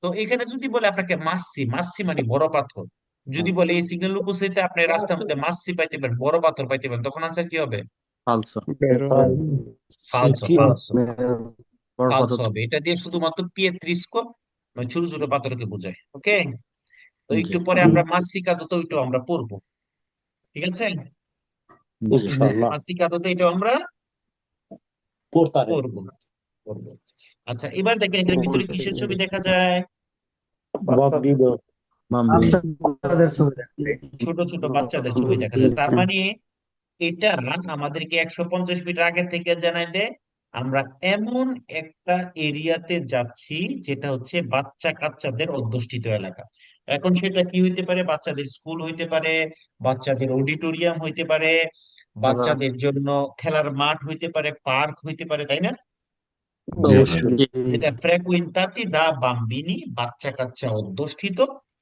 তো এখানে যদি বলে আপনাকে মাসি, মাসি মানে বড় পাথর, যদি বলে এই সিগন্যাল উপস্থিতিতে আপনি রাস্তার মধ্যে মাসি পাইতে পারেন, বড় পাথর পাইতে পারেন, তখন আনসার কি হবে? ফালসো ফালসো, কি ফালসো, বড় ফালসো পাথর। হবে। এটা দিয়ে শুধুমাত্র পিয়েত্রিস্কো মানে ছোট ছোট পাথরকে বোঝায়। ওকে, তো জি একটু পরে আমরা মাসিকাদো তো একটু আমরা পড়বো, ঠিক আছে? জি ইনশাআল্লাহ মাসিকাদোতে এটা আমরা পড়তারে। পড়বো, পড়বো। আচ্ছা, এবার দেখেন এটার ভিতরে কিসের ছবি দেখা যায়? বাবরিদো। মামরি বাচ্চাদের ছবি দেখতে। ছোট ছোট বাচ্চাদের ছবি দেখা যায়। তার মানে এটা আমাদেরকে 150 মিটার আগে থেকে জানাই দেয় আমরা এমন একটা এরিয়াতে যাচ্ছি যেটা হচ্ছে বাচ্চা কাচ্চাদের অধ্যুষিত এলাকা। এখন সেটা কি হইতে পারে? বাচ্চাদের স্কুল হইতে পারে, বাচ্চাদের অডিটোরিয়াম হইতে পারে, বাচ্চাদের জন্য খেলার মাঠ হইতে পারে, পার্ক হইতে পারে, তাই না? জি ভাই। এটা ফ্রেকুয়েন্তাতি দা বাম্বিনি, বাচ্চা কাচ্চা অধ্যুষিত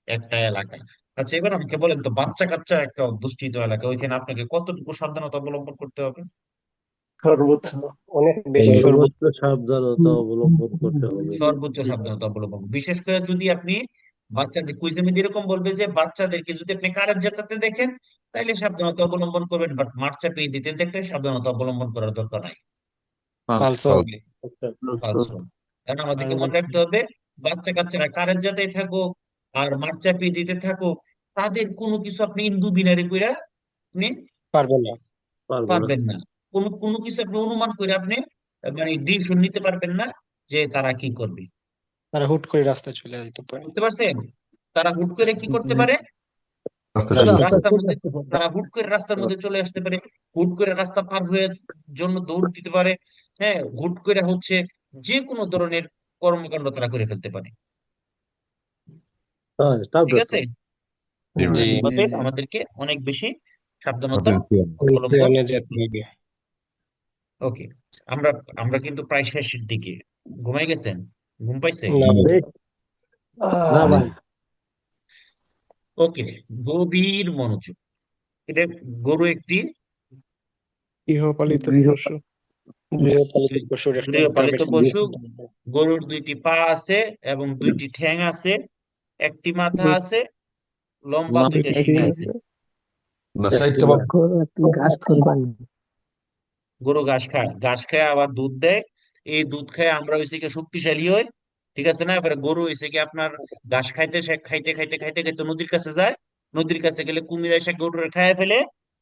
একটা এলাকা। আচ্ছা, এবার আমাকে বলেন তো, বাচ্চা কাচ্চা একটা অধ্যুষিত এলাকা, ওইখানে আপনাকে কতটুকু সাবধানতা অবলম্বন করতে হবে? সর্বোচ্চ অনেক বেশি সর্বোচ্চ সাবধানতা অবলম্বন করতে হবে। সর্বোচ্চ সাবধানতা অবলম্বন, বিশেষ করে যদি আপনি বাচ্চাদের কুইজে মধ্যে এরকম বলবে যে বাচ্চাদেরকে যদি আপনি কারেন্ট জেতাতে দেখেন তাইলে সাবধানতা অবলম্বন করবেন, বাট মাঠ চাপিয়ে দিতে দেখলে সাবধানতা অবলম্বন করার দরকার নাই। ফালসো। False one। কারণ আমাদেরকে মনে রাখতে হবে, বাচ্চা কাচ্চারা কারেন্ট যাতেই থাকুক আর মাঠ চাপিয়ে দিতে থাকুক, তাদের কোনো কিছু আপনি ইন্দু বিনারি কইরা আপনি পারবে না। পারবো না। পারবেন না। কোনো কোনো কিছু আপনি অনুমান করে আপনি মানে ডিসিশন নিতে পারবেন না যে তারা কি করবে। তারা হুট করে রাস্তায় চলে যেতে পারে। বুঝতে পারছেন? তারা হুট করে কি করতে পারে? রাস্তা তারা ছিল। রাস্তার মধ্যে তারা হুট করে রাস্তার মধ্যে চলে আসতে পারে, হুট করে রাস্তা পার হয়ে জন্য দৌড় দিতে পারে। হ্যাঁ, হুট করে হচ্ছে যে কোনো ধরনের কর্মকাণ্ড তারা করে ফেলতে পারে। হ্যাঁ তাও ঠিক আছে, জি ভাই। জি অতএব আমাদেরকে অনেক বেশি সাবধানতা ওদের কি অবলম্বন অনেক যেতে হবে। ওকে। আমরা আমরা কিন্তু প্রায় শেষের দিকে। ঘুমাই গেছেন? ঘুম পাইছে? না জি এই, না জি। ভাই ওকে, গভীর মনোযোগ। এটা গরু একটি গৃহপালিত গৃহ পশু। গৃহপালিত পশুর একটা গৃহপালিত প্রাইভেট পশু। গরুর দুইটি পা আছে এবং দুইটি ঠ্যাং আছে, একটি মাথা দুই- আছে, লম্বা দুইটা দুইটা শিং শিং আছে। আছে। না একটি সাইডটা মাছ। ঘাস খায়। গরু ঘাস খায়, ঘাস খায় আবার দুধ দেয়। এই দুধ খায় আমরা হইছে কি শক্তিশালী হই। ঠিক আছে না? এবারে গরু হইছে কি আপনার ঘাস খাইতে খাইতে খাইতে খাইতে খাইতে নদীর কাছে যায়। নদীর কাছে গেলে কুমির এসে গরুরে খায় ফেলে।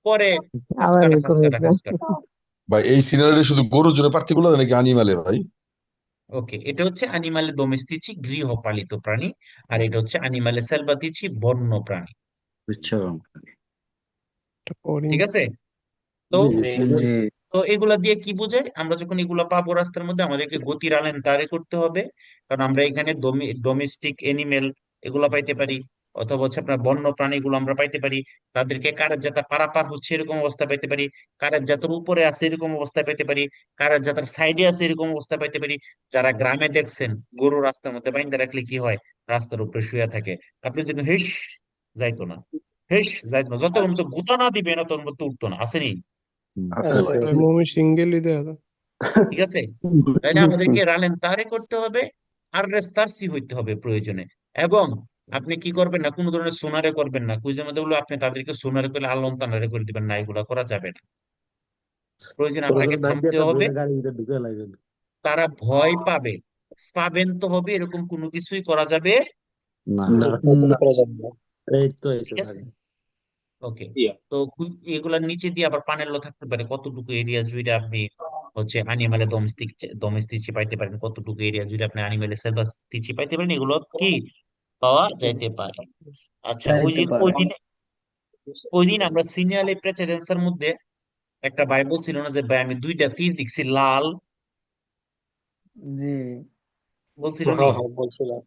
পরে ঘাস আবার কাটা ঘাস এরকম কাটা ঘাস কাটা। ভাই এই সিনারিটা শুধু গরুর জন্য পার্টিকুলার নাকি অ্যানিমালে ভাই? ওকে, এটা হচ্ছে অ্যানিমালে ডোমেস্টিসি, গৃহপালিত প্রাণী। আর এটা হচ্ছে অ্যানিমালে সেলভাতিচি, বন্য প্রাণী। বুঝছো? একটা হরিণ। ঠিক আছে। তো জি জি জি তো এগুলা দিয়ে কি বোঝায়? আমরা যখন এগুলা পাবো রাস্তার মধ্যে, আমাদেরকে গতির আলেন তারে করতে হবে। কারণ আমরা এখানে ডোমেস্টিক এনিমেল এগুলা পাইতে পারি, অথবা হচ্ছে আপনার বন্য প্রাণীগুলো আমরা পাইতে পারি। তাদেরকে কারের জাতা পারাপার হচ্ছে এরকম অবস্থা পাইতে পারি, কারের জাতার উপরে আছে এরকম অবস্থায় পাইতে পারি, কারের জাতার সাইডে আছে এরকম অবস্থা পাইতে পারি। যারা গ্রামে দেখছেন গরু রাস্তার মধ্যে বাইন্ধা রাখলে কি হয়, রাস্তার উপরে শুয়ে থাকে, আপনি যদি হেস যাইতো না, হেস যাইতো না, যত মতো গুতা না দিবেন তত মতো উঠতো না, আসেনি? আছে আছে। ভাই। মমি সিঙ্গেলই দেয়া যায়। ঠিক আছে, তাহলে আমাদেরকে রালেন তারে করতে হবে, আর রেস্তারসি হইতে হবে প্রয়োজনে। এবং আপনি কি করবেন না, কোনো ধরনের সোনারে করবেন না। কুইজের মধ্যে বললো আপনি তাদেরকে সোনারে করলে আলন তানারে করে দিবেন না, এগুলা করা যাবে না। প্রয়োজনে আপনাকে প্রয়োজন নাই দিয়ে থামতে একটা হবে, ধরে গাড়ির ভিতরে ঢুকে লাগবেন। তারা ভয় পাবে। পাবেন তো হবে, এরকম কোনো কিছুই করা যাবে না। না কখনো করা যাবে না। এই তো এসে ঠিক আছে, থাকে। ওকে। তো এগুলার নিচে দিয়ে আবার পানেরও থাকতে পারে, কতটুকু এরিয়া জুড়ে আপনি হচ্ছে অ্যানিমালে ডোমেস্টিক পাইতে পারেন, কতটুকু এরিয়া জুড়ে আপনি অ্যানিমালে সেলভাস্টিক পাইতে পারেন, এগুলো কি পাওয়া যাইতে পারে। আচ্ছা, যাইতে পারে। ওই দিন আমরা সিনিয়র প্রেসিডেন্সের মধ্যে একটা বাইবেল ছিল না যে ভাই আমি দুইটা তীর দেখছি লাল, জি বলছিলাম নি? হ্যাঁ হ্যাঁ বলছিলাম।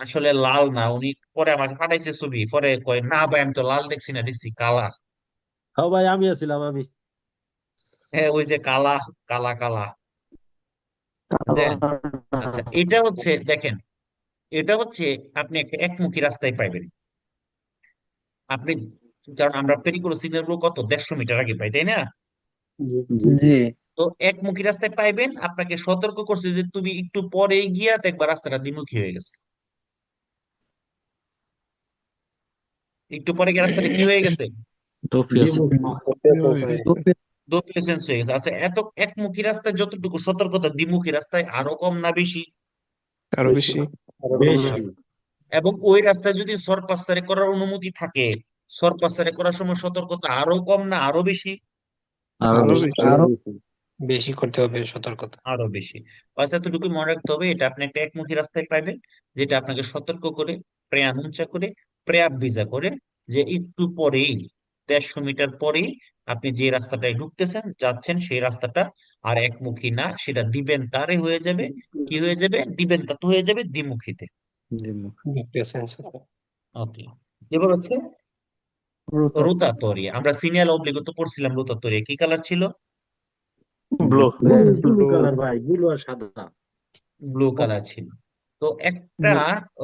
আসলে লাল না, উনি পরে আমাকে পাঠাইছে ছবি, পরে কয় না ভাই আমি তো লাল দেখছি না, দেখছি কালা। হ্যাঁ ভাই আমি আছিলাম আমি। হ্যাঁ, ওই যে কালা, কালা কালা, বুঝলেন? আচ্ছা, এটা হচ্ছে দেখেন, এটা হচ্ছে আপনি একটা একমুখী রাস্তায় পাইবেন আপনি। কারণ আমরা পেরিকুলো সিগন্যাল গুলো কত 150 মিটার আগে পাই, তাই না? জি জি তো একমুখী রাস্তায় পাইবেন, আপনাকে সতর্ক করছে যে তুমি একটু পরে গিয়া দেখবা রাস্তাটা দ্বিমুখী হয়ে গেছে। একটু পরে গিয়ে রাস্তাটা কি হয়ে গেছে? Operations হয়ে গেছে। দোপে চেঞ্জ হয়ে গেছে। আচ্ছা, এত একমুখী রাস্তায় যতটুকু সতর্কতা, দ্বিমুখী রাস্তায় আরো কম না বেশি? আরো বেশি। আরো বেশি। এবং ওই রাস্তায় যদি সরপাসারে করার অনুমতি থাকে, সরপাসারে করার সময় সতর্কতা আরো কম না আরো বেশি? আরো বেশি। আরো বেশি করতে হবে সতর্কতা। আরো বেশি। বাস এতটুকু মনে রাখতে হবে, এটা আপনি একটা একমুখী রাস্তায় পাইবেন, যেটা আপনাকে সতর্ক করে, প্রেয়ানুঞ্চা করে, প্রেয়াব্বিজা করে, যে একটু পরেই 150 মিটার পরেই আপনি যে রাস্তাটায় ঢুকতেছেন যাচ্ছেন সেই রাস্তাটা আর একমুখী না, সেটা দিবেন তারে হয়ে যাবে। কি হয়ে যাবে? দিবেন তা তো হয়ে যাবে দ্বিমুখীতে। Operations ওকে, এবার হচ্ছে রোতাতরিয়া। আমরা সিনিয়র অব্লিগত পড়ছিলাম, রোতাতরিয়া কি কালার ছিল? ব্লো। ব্লু কালার ভাই, ব্লু আর সাদা। ব্লু কালার ছিল। তো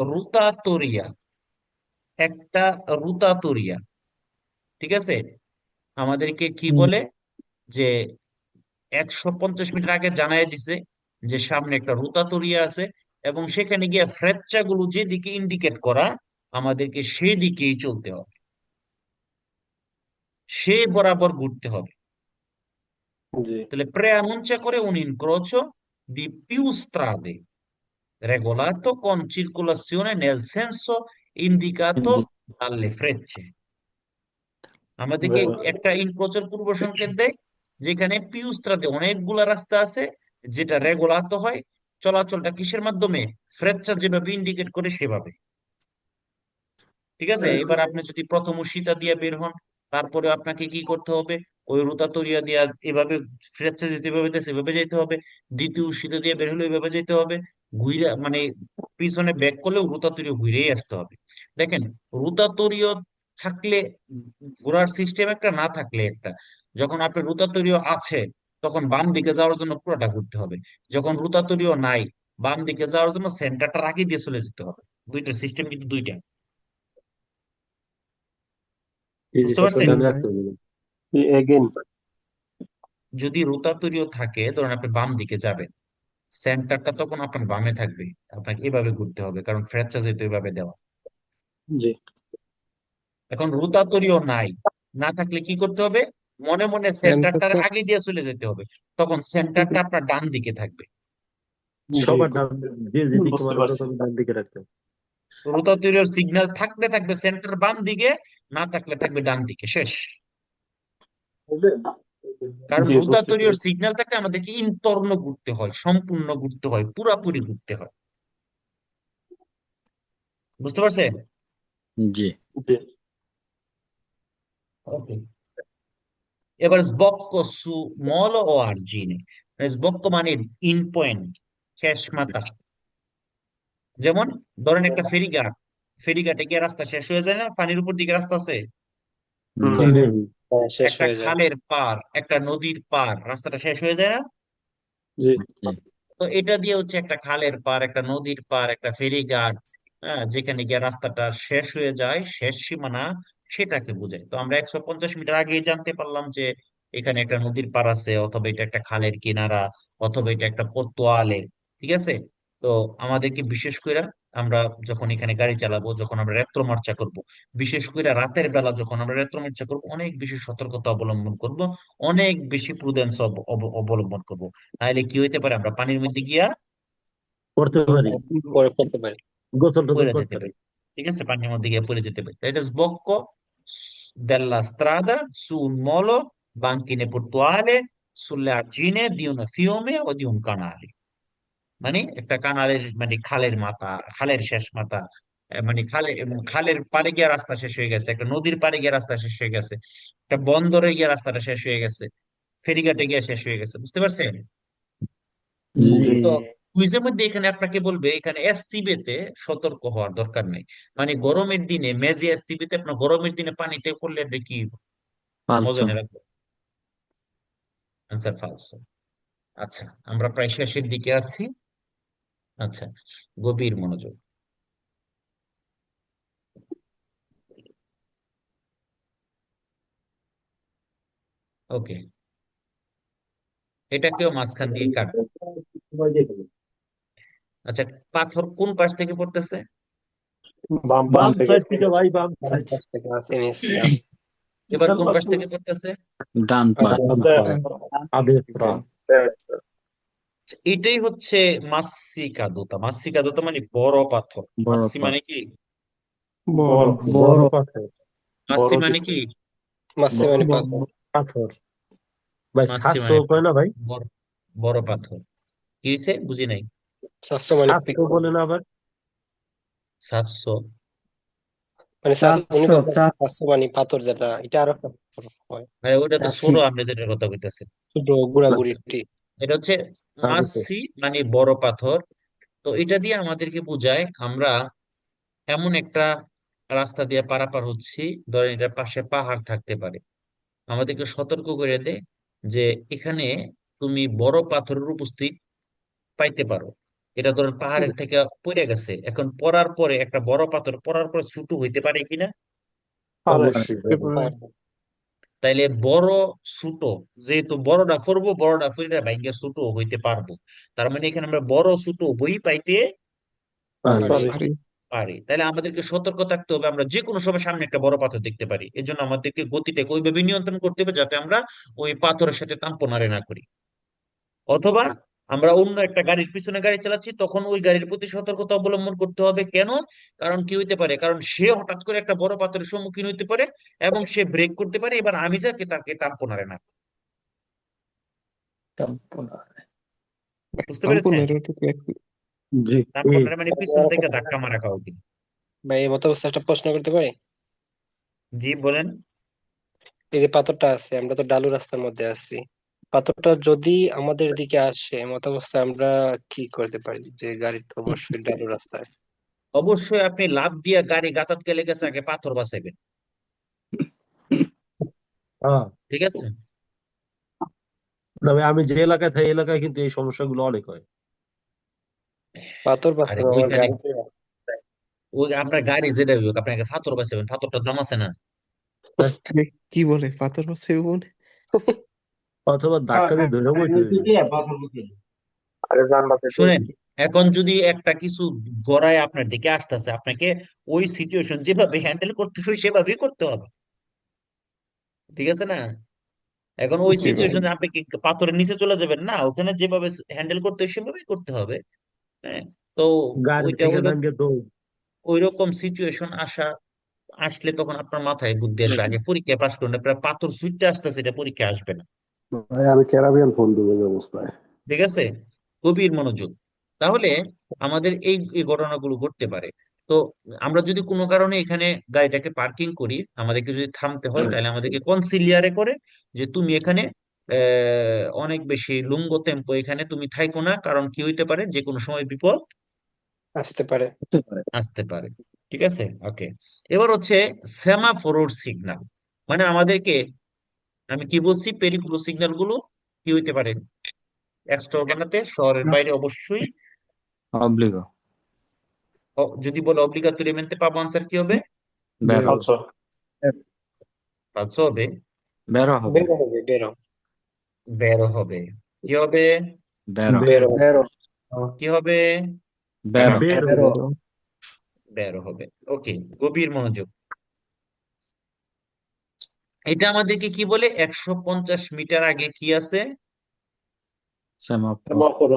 রুতাতরিয়া একটা রুতাতরিয়া, ঠিক আছে, আমাদেরকে কি বলে যে 150 মিটার আগে জানাই দিছে যে সামনে একটা রুতাতরিয়া আছে, এবং সেখানে গিয়ে ফ্রেচ্চা গুলো যেদিকে ইন্ডিকেট করা, আমাদেরকে সেই দিকেই চলতে হবে, সে বরাবর ঘুরতে হবে। জি তাহলে preannuncia করে un incrocio di più strade regolato con circolazione nel senso indicato dalle frecce। আমাদেরকে একটা ইনক্রোচের পূর্ব সংকেত দেয়, যেখানে পিউস্ত্রাতে অনেকগুলা রাস্তা আছে, যেটা রেগুলাতো হয়, চলাচলটা কিসের মাধ্যমে? ফ্রেচ্চা যেভাবে ইন্ডিকেট করে সেভাবে। ঠিক আছে, এবার আপনি যদি প্রথম উশিতা দিয়ে বের হন, তারপরে আপনাকে কি করতে হবে, ওই রোতাতরিয়া দিয়ে এভাবে ফ্রেচ্ছে যেতে এভাবে সেভাবে যেতে হবে, দ্বিতীয় উশিতা দিয়ে বের হলে এভাবে যেতে হবে, ঘুরে মানে পিছনে ব্যাক করলেও রোতাতরিয় ঘুরেই আসতে হবে। দেখেন, রোতাতরিয় থাকলে ঘোরার সিস্টেম একটা, না থাকলে একটা। যখন আপনার রোতাতরিয় আছে তখন বাম দিকে যাওয়ার জন্য পুরোটা ঘুরতে হবে, যখন রোতাতরিয় নাই বাম দিকে যাওয়ার জন্য সেন্টারটা আগে দিয়ে চলে যেতে হবে। দুইটা সিস্টেম কিন্তু দুইটা, এই বুঝতে জিনিসটা পারছেন? জানে রাখতে হবে। এগেইন যদি রোতাতরিয় থাকে, ধরুন আপনি বাম দিকে যাবেন, সেন্টারটা তখন আপনার বামে থাকবে, আপনাকে এভাবে ঘুরতে হবে কারণ ফ্র্যাকচার যেহেতু এভাবে দেওয়া। জি এখন রোতাতরিয় নাই, না থাকলে কি করতে হবে, মনে মনে সেন্টারটার সেন্টারটা আগে দিয়ে চলে যেতে হবে, তখন সেন্টারটা আপনার ডান দিকে থাকবে। সবার ডান, যে যেদিকে বুঝতে মানুষ পারছি। তখন ডান দিকে রাখতে হবে। রোতাতরিয়র সিগন্যাল থাকলে থাকবে সেন্টার বাম দিকে, না থাকলে থাকবে ডান দিকে, শেষ। কারণ জি বুঝতে রোতাতরিয়র পেরেছি। সিগন্যাল থাকলে আমাদেরকে ইন্টর্ন ঘুরতে হয়, সম্পূর্ণ ঘুরতে হয়, পুরাপুরি ঘুরতে হয়। বুঝতে পারছেন? জি। জি ওকে, এবার sbocco su molo o argine। sbocco মানে ইন পয়েন্ট, শেষ মাথা। যেমন ধরেন একটা ফেরিঘাট, ফেরিঘাটে গিয়ে রাস্তা শেষ হয়ে যায় না, পানির উপর দিকে রাস্তা আছে, না নেই। শেষ একটা হয়ে যায়। খালের পার, একটা নদীর পার, রাস্তাটা শেষ হয়ে যায় না। জি জি। তো এটা দিয়ে হচ্ছে একটা খালের পার, একটা নদীর পার, একটা ফেরিঘাট, হ্যাঁ, যেখানে গিয়ে রাস্তাটা শেষ হয়ে যায়, শেষ সীমানা, সেটাকে বোঝায়। তো আমরা 150 মিটার আগেই জানতে পারলাম যে এখানে একটা নদীর পার আছে, অথবা এটা একটা খালের কিনারা, অথবা এটা একটা কোতোয়ালে। ঠিক আছে? তো আমাদেরকে বিশেষ করে, আমরা যখন এখানে গাড়ি চালাবো, যখন আমরা রাত্রমার্চা করব, বিশেষ করে রাতের বেলা যখন আমরা রাত্রমার্চা করব, অনেক বেশি সতর্কতা অবলম্বন করব, অনেক বেশি প্রুডেন্স অবলম্বন করব। নাহলে কি হইতে পারে, আমরা পানির মধ্যে গিয়া করতে পারি, পরে করতে পারি। গোসল টোসল পড়ে যেতে করতে পারি। পারি। ঠিক আছে, পানির মধ্যে গিয়ে পড়ে যেতে পারি। That is sbocco della strada su un molo, banchine portuale, sulle argine di un fiume o di un canale। মানে একটা কানালের মানে খালের মাথা, খালের শেষ মাথা, মানে খালের পাড়ে গিয়ে রাস্তা শেষ হয়ে গেছে, একটা নদীর পাড়ে গিয়ে রাস্তা শেষ হয়ে গেছে, একটা বন্দরে গিয়ে রাস্তাটা শেষ হয়ে গেছে, ফেরিঘাটে গিয়ে শেষ হয়ে গেছে। বুঝতে পারছেন? জি। জি তো কুইজের মধ্যে এখানে আপনাকে বলবে এখানে এসটিবিতে সতর্ক হওয়ার দরকার নেই। মানে গরমের দিনে মেজি এসটিবিতে আপনার গরমের দিনে পানিতে করলে এটা কি পালসো। মজা রাখবে। আনসার ফালস। আচ্ছা, আমরা প্রায় শেষের দিকে আছি। আচ্ছা, গভীর মনোযোগ। ওকে, এটাকেও মাঝখান দিয়ে কাটবো। আচ্ছা, পাথর কোন পাশ থেকে পড়তেছে? বাম পাশ বাম থেকে। সাইড থেকে ভাই, বাম সাইড। আছে নিচে। এবার কোন পাশ থেকে পড়তেছে? ডান পা। আদেস্ত্রা। এটাই হচ্ছে মাসি কাদুতা। মাসি কাদুতা মানে বড় পাথর। বড় মাসি পা। মানে কি? বড় বড় পাথর। মাসি বড় মানে কিছু। কি? মাসে মানে পাথর। পাথর। ভাই মাসি সাতশো মানে কয় না ভাই? বড়, বড় পাথর। কি হয়েছে বুঝি নাই। শাস্ত্র মানে সাতশো বলে না আবার? 700? মানে উনি চারশো বলছেন শাস্ত্র মানে পাথর, যেটা এটা আরো একটা পাথর হয়। আরে ওটা তো চারশি। ছোট, আপনি যেটার কথা কইতেছেন। ছোট গুড়াগুড়ি আচ্ছা, এটা হচ্ছে তাহলে তো মাসি মানে বড় পাথর। তো এটা দিয়ে আমাদেরকে বোঝায় আমরা এমন একটা রাস্তা দিয়ে পারাপার হচ্ছি, ধরেন এটার পাশে পাহাড় থাকতে পারে, আমাদেরকে সতর্ক করে দেয় যে এখানে তুমি বড় পাথরের উপস্থিত পাইতে পারো। এটা ধরেন পাহাড়ের থেকে পড়ে গেছে, এখন পড়ার পরে একটা বড় পাথর পড়ার পরে ছোট হইতে পারে কিনা। অবশ্যই হ্যাঁ, তাইলে বড় ছোট, যেহেতু বড়টা পড়বো, বড়টা পড়ে ভাঙ্গা ছোট হইতে পারবো, তার মানে এখানে আমরা বড় ছোট বই পাইতে পারি। পারি। পারি। তাহলে আমাদেরকে সতর্ক থাকতে হবে, আমরা যে কোনো সময় সামনে একটা বড় পাথর দেখতে পারি। এই জন্য আমাদেরকে গতিটাকে ওইভাবে নিয়ন্ত্রণ করতে হবে যাতে আমরা ওই পাথরের সাথে তাম্পনারে না করি। অথবা আমরা অন্য একটা গাড়ির পিছনে গাড়ি চালাচ্ছি, তখন ওই গাড়ির প্রতি সতর্কতা অবলম্বন করতে হবে। কেন? কারণ কি হইতে পারে, কারণ সে হঠাৎ করে একটা বড় পাথরের সম্মুখীন হইতে পারে এবং সে ব্রেক করতে পারে, এবার আমি যাকে তাকে তাম্পনারে না করি। বুঝতে পেরেছেন? সম্পূর্ণ এটা কি জি তাম্পনারে মানে পিছন থেকে ধাক্কা মারা কাউকে। ভাই এই মত অবস্থা একটা প্রশ্ন করতে পারি? জি বলেন। এই যে পাথরটা আছে, আমরা তো ডালু রাস্তার মধ্যে আছি, পাথরটা যদি আমাদের দিকে আসে মত অবস্থায় আমরা কি করতে পারি? যে গাড়ি তো অবশ্যই ডালু রাস্তায়। অবশ্যই আপনি লাফ দিয়ে গাড়ি গাতাত গেলে গেছে আগে পাথর বাঁচাইবেন। হ্যাঁ, ঠিক আছে। তবে আমি যে এলাকায় থাকি এই এলাকায় কিন্তু এই সমস্যাগুলো অনেক হয়। পাথর আরে বাঁচাবো আমার ওইখানে গাড়িতে? ওই আপনার গাড়ি যেটা হোক আপনাকে পাথর বাঁচাবেন, পাথরটার দাম আছে না? কি বলে পাথর বসে মনে? অথবা ধাক্কা দিয়ে ধরে বইতে হইবে। শুনেন, এখন যদি একটা কিছু গড়ায় আপনার দিকে আসতেছে, আপনাকে ওই সিচুয়েশন যেভাবে হ্যান্ডেল করতে হবে সেভাবেই করতে হবে। ঠিক আছে না? এখন ওই জি ভাই। সিচুয়েশনে আপনি কি পাথরের নিচে চলে যাবেন না, ওখানে যেভাবে হ্যান্ডেল করতে হয় সেভাবেই করতে হবে। হ্যাঁ। তো গাড়ি ওইটা থেকে হলো নামিয়ে দৌড়। ওই রকম সিচুয়েশন আসলে তখন আপনার মাথায় বুদ্ধি আসবে, আগে পরীক্ষায় পাশ করুন, আপনার পাথর সুইটটা আসতেছে এটা পরীক্ষায় আসবে না। ভাই আমি ক্যারাবিয়ান ফোন দেবো এই অবস্থায়। ঠিক আছে। গভীর মনোযোগ। তাহলে আমাদের এই এই ঘটনাগুলো ঘটতে পারে। তো আমরা যদি কোনো কারণে এখানে গাড়িটাকে পার্কিং করি, আমাদেরকে যদি থামতে হয় তাহলে আমাদেরকে কনসিলিয়ারে করে যে তুমি এখানে অনেক বেশি লুঙ্গো টেম্পো, এখানে তুমি থাইকো না, কারণ কি হইতে পারে, যে কোনো সময় বিপদ আসতে পারে। আসতে পারে। ঠিক আছে। ওকে। এবার হচ্ছে সেমাফোর সিগন্যাল, মানে আমাদেরকে, আমি কি বলছি, পেরিকুলো সিগন্যাল গুলো কি হইতে পারে এক্সট্রা বানাতে শহরের বাইরে অবশ্যই অব্লিগো যদি বলে অব্লিগাতরিamente পাবো, আনসার কি হবে? বেরো ফালসো হবে। বেরো হবে বেরো হবে, বেরো। বেরো হবে। কি হবে? বেরো বেরো। কি হবে? বেরো বেরো। বেরো হবে। ওকে। গভীর মনোযোগ। এটা আমাদেরকে কি বলে, 150 মিটার আগে কি আছে? সেমাফোর সেমাফোর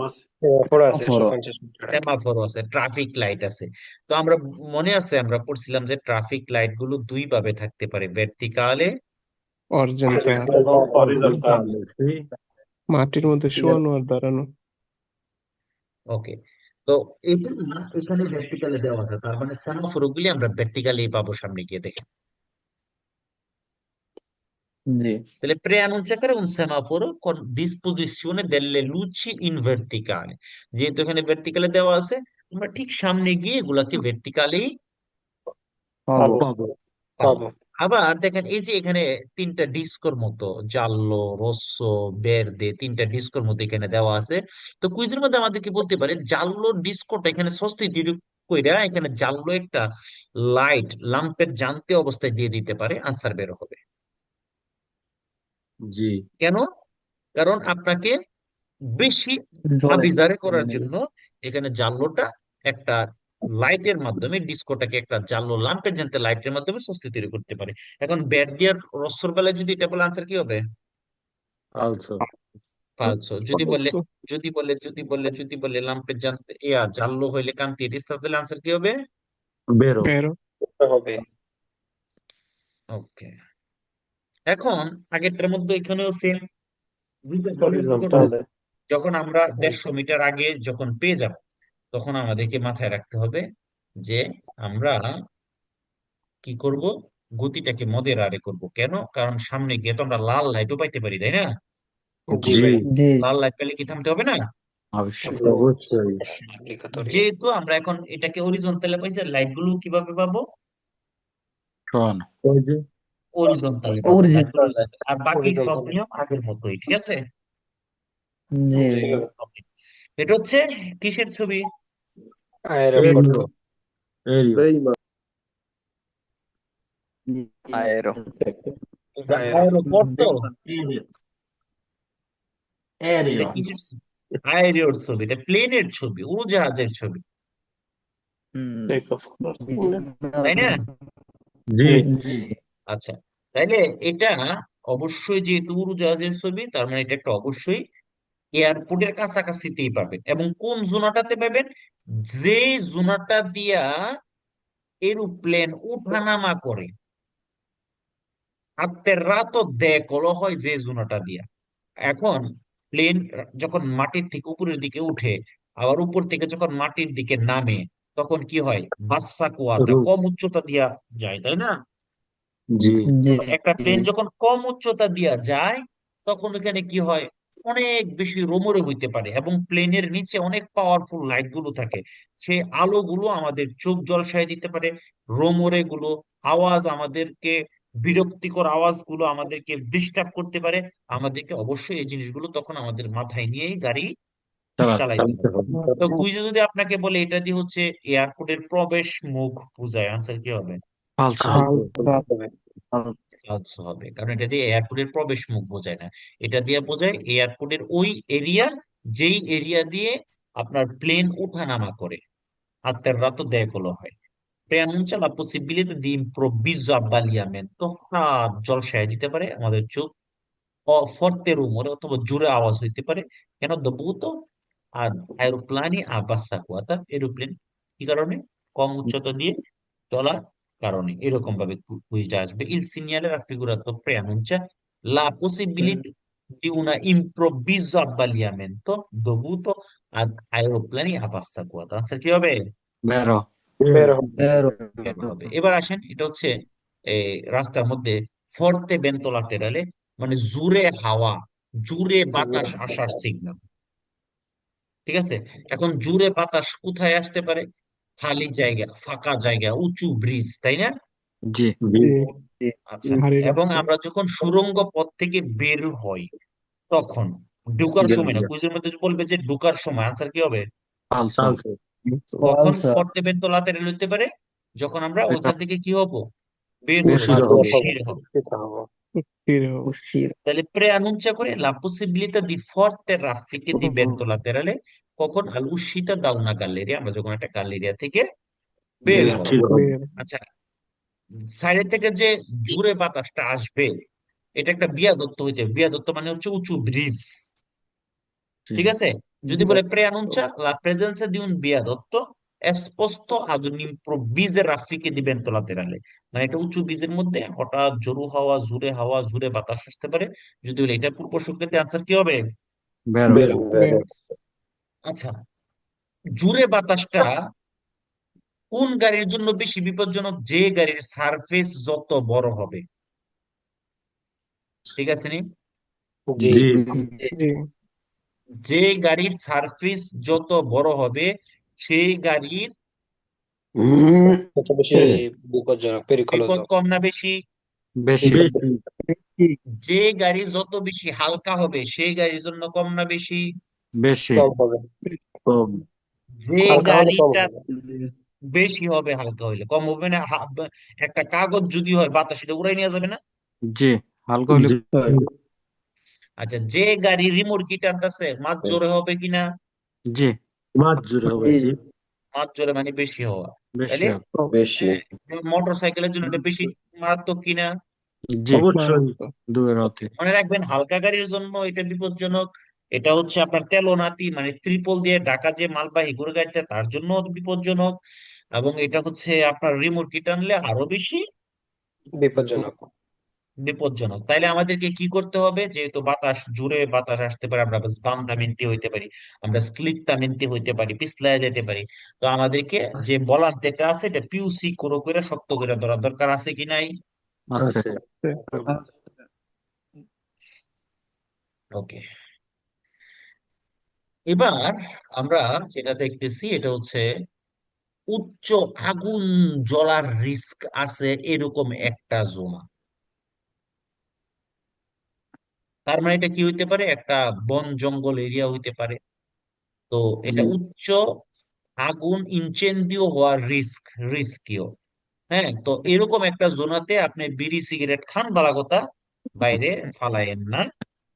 আছে 150 মিটার আগে। সেমাফোর আছে, ট্রাফিক লাইট আছে। তো আমরা মনে আছে আমরা পড়ছিলাম যে ট্রাফিক লাইট গুলো দুই ভাবে থাকতে পারে, ভার্টিকালে অর্জেন্টাল মাটির মধ্যে শোয়ানো আর দাঁড়ানো। ওকে। তো এটা না এখানে ভার্টিকালে দেওয়া আছে, তার মানে সেমাফোর গুলি আমরা ভার্টিকালি পাবো সামনে গিয়ে দেখে। জি Delle preannunciare un semaforo con disposizione delle luci in verticale, যেহেতু এখানে ভার্টিকালে দেওয়া আছে, আমরা ঠিক সামনে গিয়ে এগুলাকে ভার্টিকালি পাবো পাবো। পাবো। পাবো। আবার দেখেন এই যে এখানে তিনটা ডিস্কোর মতো, জাল্লো, রোসো, বেরদে, তিনটা ডিস্কোর মতো এখানে দেওয়া আছে। তো কুইজের মধ্যে আমাদেরকে বলতে পারে জাল্লো ডিস্কোটা এখানে সাবস্টিটিউট কইরা এখানে জাল্লো একটা লাইট ল্যাম্পের জ্বালতে অবস্থায় দিয়ে দিতে পারে, আনসার বের হবে। জি। কেন? কারণ আপনাকে বেশি জোরে আবিজারে করার জন্য এখানে জাল্লোটা একটা লাইটের মাধ্যমে, ডিস্কোটাকে একটা জাল্লো ল্যাম্পের জানতে লাইটের মাধ্যমে স্বস্তি তৈরি করতে পারে। এখন ব্যাট দিয়ার রস্সর বেলায় যদি এটা বলে, আনসার কি হবে? আলসো। ফালসো। যদি বলে ল্যাম্পের জানতে জাল্লো হইলে কান্তি দিস্তা, তাহলে আনসার কি হবে? বেরো। বেরো হবে। ওকে। এখন আগেরটার মধ্যে এখানেও সেম, যখন আমরা 150 মিটার আগে যখন পেয়ে যাব, তখন আমাদেরকে মাথায় রাখতে হবে যে আমরা কি করব, গতিটাকে মদের করব। কেন? কারণ সামনে গিয়ে তো আমরা লাল লাইটও পাইতে পারি, তাই না? জি জি ভাই। জি লাল লাইট পেলে কি থামতে হবে না? অবশ্যই অবশ্যই। অব্লিগাতরি। যেহেতু আমরা এখন এটাকে হরিজন্টালে পাইছি, লাইট গুলো কিভাবে পাবো? শোয়ানো ওই যে হরিজন্টালে পাবো, লাইট গুলো অরিজিনাল আর বাকি সব হরিজন্টাল। নিয়ম আগের মতোই। ঠিক আছে। জি জি। Okay. এটা হচ্ছে কিসের ছবি? আয়ারপোর্ট। এরিও। এরিও। আয়েরো আয়ারপোর্ট তো এটা কিসের ছবি? আয়েরিওর ছবি, এটা প্লেনের ছবি, উড়োজাহাজের ছবি, তাই না? জি। আচ্ছা। তাইলে এটা অবশ্যই, যেহেতু উড়োজাহাজের ছবি, তার মানে এটা একটা অবশ্যই এয়ারপোর্টের কাছাকাছিতেই পাবেন। এবং কোন জোনাটাতে পাবেন? যে জোনাটা দিয়া এরোপ্লেন উঠানামা করে, রাতও কল হয় যে জোনাটা দিয়া। এখন প্লেন যখন মাটির থেকে উপরের দিকে উঠে, আবার উপর থেকে যখন মাটির দিকে নামে, তখন কি হয়, বাচ্চা কুয়াতা, কম উচ্চতা দিয়া যায়, তাই না? জি জি একটা প্লেন যখন কম উচ্চতা দিয়া যায় তখন ওখানে কি হয়, অনেক বেশি রোমরে হইতে পারে এবং প্লেনের নিচে অনেক পাওয়ারফুল লাইট গুলো থাকে। সেই আলোগুলো আমাদের চোখ ঝলসায় দিতে পারে, রোমরে গুলো, আওয়াজ আমাদেরকে, বিরক্তিকর আওয়াজগুলো আমাদেরকে ডিস্টার্ব করতে পারে। আমাদেরকে অবশ্যই এই জিনিসগুলো তখন আমাদের মাথায় নিয়েই গাড়ি চালাইতে চালাতে হবে। হবে। তো কুইজে যদি আপনাকে বলে এটা দিয়ে হচ্ছে এয়ারপোর্টের প্রবেশ মুখ বোঝায়, আনসার কি হবে? ফালসো হবে, কারণ এটা দিয়ে এয়ারপোর্টের প্রবেশ মুখ বোঝায় না। এটা দিয়ে বোঝায় এয়ারপোর্টের ওই এরিয়া, যেই এরিয়া দিয়ে আপনার প্লেন ওঠানামা করে। atterrato decolo হয়। Preannuncia la possibilità di improvviso abbagliamento, জলসায় দিতে পারে আমাদের চোখ, forte rumore অথবা জোরে আওয়াজ হইতে পারে। কেন? dovuto ad aeroplani a bassa quota, aeroplane কি কারণে, কম উচ্চতা দিয়ে চলার কারণে এরকম ভাবে কুইজটা আসবে। Il segnale raffigurato preannuncia la possibilità di una improvviso abbagliamento dovuto ad aeroplani a bassa quota। Answer কি হবে? বেরো বের হবে। এর বের হবে। এবার আসেন, এটা হচ্ছে এই রাস্তার মধ্যে ফর্তে বেন্তো লাতেরালে, মানে জোরে হাওয়া, জোরে বাতাস আসার সিগন্যাল। ঠিক আছে, এখন জোরে বাতাস কোথায় আসতে পারে? খালি জায়গা, ফাঁকা জায়গা, উঁচু ব্রিজ, তাই না? জি আচ্ছা, এবং আমরা যখন সুড়ঙ্গ পথ থেকে বের হই তখন, ঢুকার সময় না, কুইজের মধ্যে বলবে যে ঢুকার সময়, আনসার কি হবে? ফালসো কখন ফালসা ফর্তে বেন্তো লাতেরালে হতে পারে? যখন আমরা এটা ওইখান থেকে কি হব, বের হবো, উশির যখন হবে। শির হব। সেটা হবো। খুশির Tale preannuncia করে la possibilità di forte traffico di vento laterale কখন, all'uscita da una galleria, আমরা যখন একটা গ্যালেরিয়া থেকে বের বের হব। উশির হবে। আচ্ছা, সাইডের থেকে যে জোরে বাতাসটা আসবে, এটা একটা বিয়াদত্ত হইতে হবে। বিয়াদত্ত মানে হচ্ছে উঁচু ব্রিজ। জি ঠিক আছে, যদি বলে preannuncia la presenza di un viadotto esposto ad un improvviso traffico di vento laterale, মানে এটা উঁচু ব্রিজের মধ্যে হঠাৎ হাওয়া, জোরে বাতাস আসতে পারে। যদি বলে এটা পূর্ব সংকেতে, আনসার কি হবে? বেরো বের হবে। আচ্ছা, জোরে বাতাসটা কোন গাড়ির জন্য বেশি বিপজ্জনক? যে গাড়ির সারফেস যত বড় হবে। ঠিক আছে নি? জি। জি যে গাড়ির সারফেস যত বড় হবে সেই গাড়ির কত বেশি বিপজ্জনক, বিপদ পেরিকোলজক। কম না বেশি? বেশি বেশি যে গাড়ি যত বেশি হালকা হবে সেই গাড়ির জন্য কম না বেশি? বেশি কম হবে, কম যে হালকা হলে কম গাড়িটা হবে। বেশি হবে, হালকা হইলে কম হবে না। একটা কাগজ যদি হয় বাতাস এটা উড়াই নিয়ে যাবে না? জি হালকা হলে জি আচ্ছা, যে গাড়ি রিমোট টানতেছে মাঝ জোরে হবে কিনা? জি মাছ জুড়ে হবে জি মাঝ জোরে মানে বেশি হওয়া, বেশি তাইলে হবে বেশি মোটর সাইকেলের জন্য এটা বেশি মারাত্মক কিনা? জি অবশ্যই দুয়ের হতে মনে রাখবেন, হালকা গাড়ির জন্য এটা বিপজ্জনক। এটা হচ্ছে আপনার তেলনাতি মানে ত্রিপল দিয়ে ঢাকা যে মালবাহী গরু গাড়িটা, তার জন্য বিপজ্জনক। এবং এটা হচ্ছে আপনার রিমোট টানলে আরো বেশি বিপজ্জনক। বিপজ্জনক। তাইলে আমাদেরকে কি করতে হবে, যেহেতু বাতাস, জোরে বাতাস আসতে পারে, আমরা বান্দামেন্টি হইতে পারি, আমরা স্ক্লিপ্টামেন্টি হইতে পারি, পিছলায় যেতে পারি। তো আমাদেরকে যে বলার যেটা আছে এটা পিউসি করে শক্ত করে ধরা দরকার, আছে কি নাই? আছে আছে ওকে, এবার আমরা যেটা দেখতেছি এটা হচ্ছে উচ্চ আগুন জ্বলার রিস্ক আছে এরকম একটা জোন। তার মানে এটা কি হইতে পারে, একটা বন জঙ্গল এরিয়া হইতে পারে। তো এটা উচ্চ আগুন, ইনচেন্দিও হওয়ার রিস্কিও। হ্যাঁ, তো এরকম একটা জোনাতে আপনি বিড়ি সিগারেট খান, বালা কথা, বাইরে ফালায়েন না।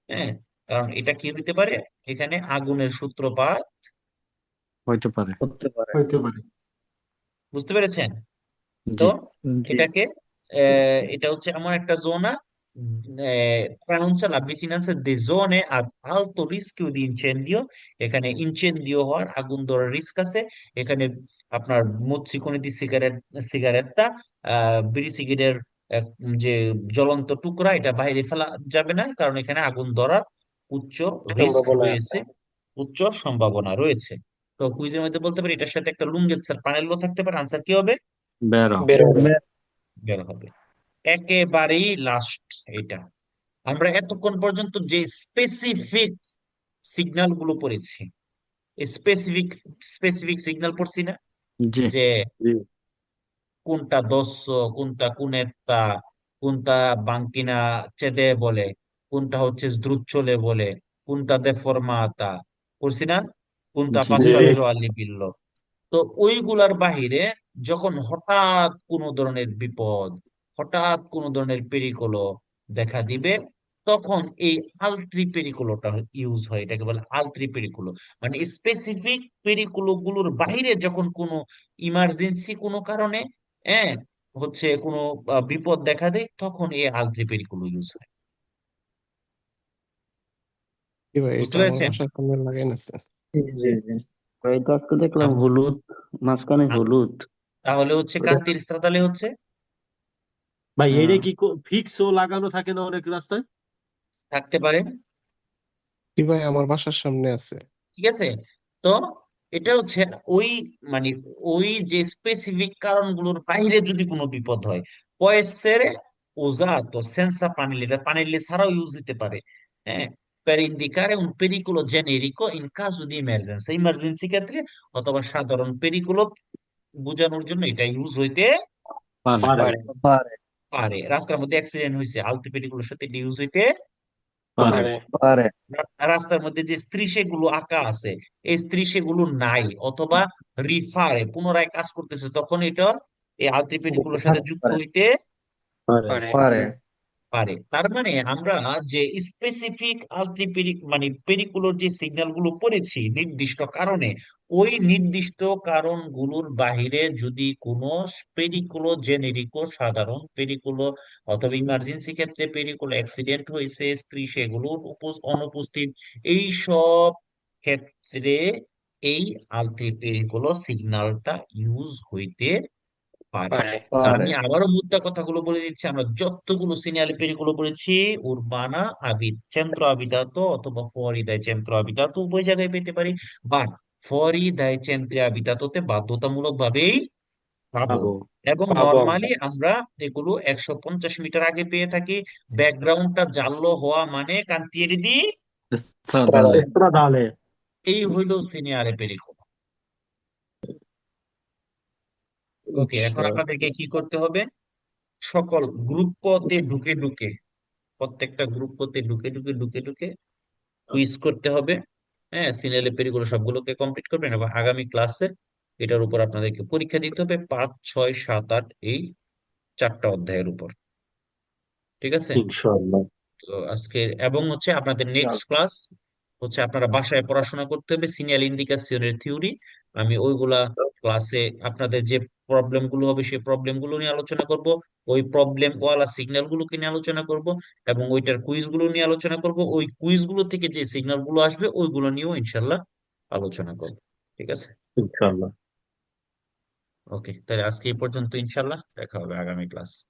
হ্যাঁ, কারণ এটা কি হইতে পারে, এখানে আগুনের সূত্রপাত হইতে পারে হইতে পারে বুঝতে পেরেছেন? তো জি এটাকে এটা হচ্ছে এমন একটা জোনা, pronuncia la vicinanza di zone ad alto rischio di incendio, এখানে ইনচেন্দিও হওয়ার, আগুন ধরার রিস্ক আছে। এখানে আপনার মুচ্ছিকুনিতি সিগারেটটা, বিড়ি সিগারেটের যে জ্বলন্ত টুকরা, এটা বাইরে ফেলা যাবে না, কারণ এখানে আগুন ধরার উচ্চ রিস্ক সম্ভাবনা আছে। রয়েছে, উচ্চ সম্ভাবনা রয়েছে। তো কুইজের মধ্যে বলতে পারি এটার সাথে একটা লুঙ্গেতসার পানের ল থাকতে পারে, আনসার কি হবে? বেরো। বের হবে। বের হবে। একেবারেই লাস্ট এটা, আমরা এতক্ষণ পর্যন্ত যে স্পেসিফিক সিগন্যাল গুলো পড়েছি, স্পেসিফিক স্পেসিফিক সিগন্যাল পড়ছি না, জি যে জি কোনটা দস্য, কোনটা কুনেত্তা, কোনটা বাঙ্কিনা চেদে বলে, কোনটা হচ্ছে দ্রুচ্ছলে বলে, কোনটা দেফরমাতা, পড়ছি না, কোনটা জি পাশ্চাত্য আলিপিল্ল। তো ওইগুলার বাহিরে যখন হঠাৎ কোনো ধরনের বিপদ, হঠাৎ কোনো ধরনের পেরিকোলো দেখা দিবে, তখন এই আলত্রি পেরিকোলোটা ইউজ হয়, এটাকে বলে আলত্রি পেরিকোলো। মানে স্পেসিফিক পেরিকোলো গুলোর বাহিরে যখন কোনো ইমার্জেন্সি কোনো কারণে, হ্যাঁ, হচ্ছে কোনো বিপদ দেখা দেয়, তখন এই আলত্রি পেরিকোলো ইউজ হয়। কি ভাই, বুঝতে এটা আমার পেরেছেন? বাসার সামনে লাগাই আছে। জি জি। এটা আজকে দেখলাম আম- হলুদ, মাঝখানে আ- হলুদ। তাহলে হচ্ছে ওটা কান্তির ইস্তাতালে হচ্ছে ভাই হ্যাঁ, এটা কি ফিক্সও লাগানো থাকে না অনেক রাস্তায়? থাকতে পারে, কি ভাই, আমার বাসার সামনে আছে। ঠিক আছে। তো এটা হচ্ছে ওই, মানে ওই যে স্পেসিফিক কারণগুলোর বাইরে যদি কোনো বিপদ হয়, può essere usato senza pannelli, এটা pannelli ছাড়াও ইউজ দিতে পারে, হ্যাঁ, per indicare un pericolo generico in caso di emergenza, emergency ক্ষেত্রে অথবা সাধারণ পেরিকুলো বোঝানোর জন্য এটা ইউজ হইতে পারে। পারে। পারে। পারে পারে। রাস্তার মধ্যে অ্যাক্সিডেন্ট হয়েছে, আলটি পেরিকুলোর সাথে এটা ইউজ হইতে পারে। পারে। পারে রাস্তার মধ্যে যে স্ত্রীসে গুলো আঁকা আছে, এই স্ত্রীসে গুলো নাই, অথবা রিফারে পুনরায় কাজ করতেছে, তখন এটা এই আলটিপেডিগুলোর সাথে যুক্ত পারে হইতে পারে। পারে। পারে পারে। তার মানে আমরা যে স্পেসিফিক আলটিপেডিক মানে পেরিকুলোর যে সিগন্যাল গুলো পড়েছি নির্দিষ্ট কারণে, ওই নির্দিষ্ট কারণগুলোর বাহিরে যদি কোনো পেরিকুলো জেনেরিকো সাধারণ পেরিকুলো অথবা ইমার্জেন্সি ক্ষেত্রে পেরিকুলো অ্যাক্সিডেন্ট হয়েছে, স্ত্রী সেগুলোর অনুপস্থিত, এই সব ক্ষেত্রে এই আলটিপেরিকুলো সিগন্যালটা ইউজ হইতে পারে। পারে। তা পারে আমি আবারও মুদ্রা কথাগুলো বলে দিচ্ছি, আমরা যতগুলো সিনিয়র পেরিগুলো পড়েছি, উরবানা আবিদ centro abitato অথবা fuori dai centro abitato উভয় জায়গায় পেতে পারি, বাট fuori dai centri abitatoতে বাধ্যতামূলক ভাবেই পাবো। পাবো। এবং পাবো আমরা। নর্মালি আমরা এগুলো 150 মিটার আগে পেয়ে থাকি। ব্যাকগ্রাউন্ডটা জানলো হওয়া মানে কান্তিয়ে দি, স্ত্রাদালে। এস্ট্রাদালে। এই হইল সিনিয়র পেরিকোলো। ওকে, এখন আচ্ছা। আপনাদেরকে কি করতে হবে, সকল গ্রুপ পথে ঢুকে ঢুকে, প্রত্যেকটা গ্রুপ পথে ঢুকে ঢুকে ঢুকে ঢুকে কুইজ করতে হবে। হ্যাঁ, সিনিয়র পেরিগুলো সবগুলোকে কমপ্লিট করবেন এবং আগামী ক্লাসে এটার উপর আপনাদেরকে পরীক্ষা দিতে হবে, 5, 6, 7, 8 এই 4টা অধ্যায়ের উপর। ঠিক আছে? ইনশাআল্লাহ। তো আজকে এবং হচ্ছে আপনাদের নেক্সট ক্লাস হচ্ছে আপনারা বাসায় পড়াশোনা করতে হবে সিনিয়র ইন্ডিকেশনের থিওরি। আমি ওইগুলা ক্লাসে আপনাদের যে প্রবলেম গুলো হবে সেই প্রবলেম গুলো নিয়ে আলোচনা করব, ওই প্রবলেম ওয়ালা সিগন্যাল গুলোকে নিয়ে আলোচনা করব, এবং ওইটার কুইজ গুলো নিয়ে আলোচনা করব, ওই কুইজ গুলো থেকে যে সিগন্যাল গুলো আসবে ওইগুলো নিয়েও ইনশাল্লাহ আলোচনা করব। ঠিক আছে? ইনশাআল্লাহ। ওকে, তাহলে আজকে এই পর্যন্ত, ইনশাল্লাহ দেখা হবে আগামী ক্লাস।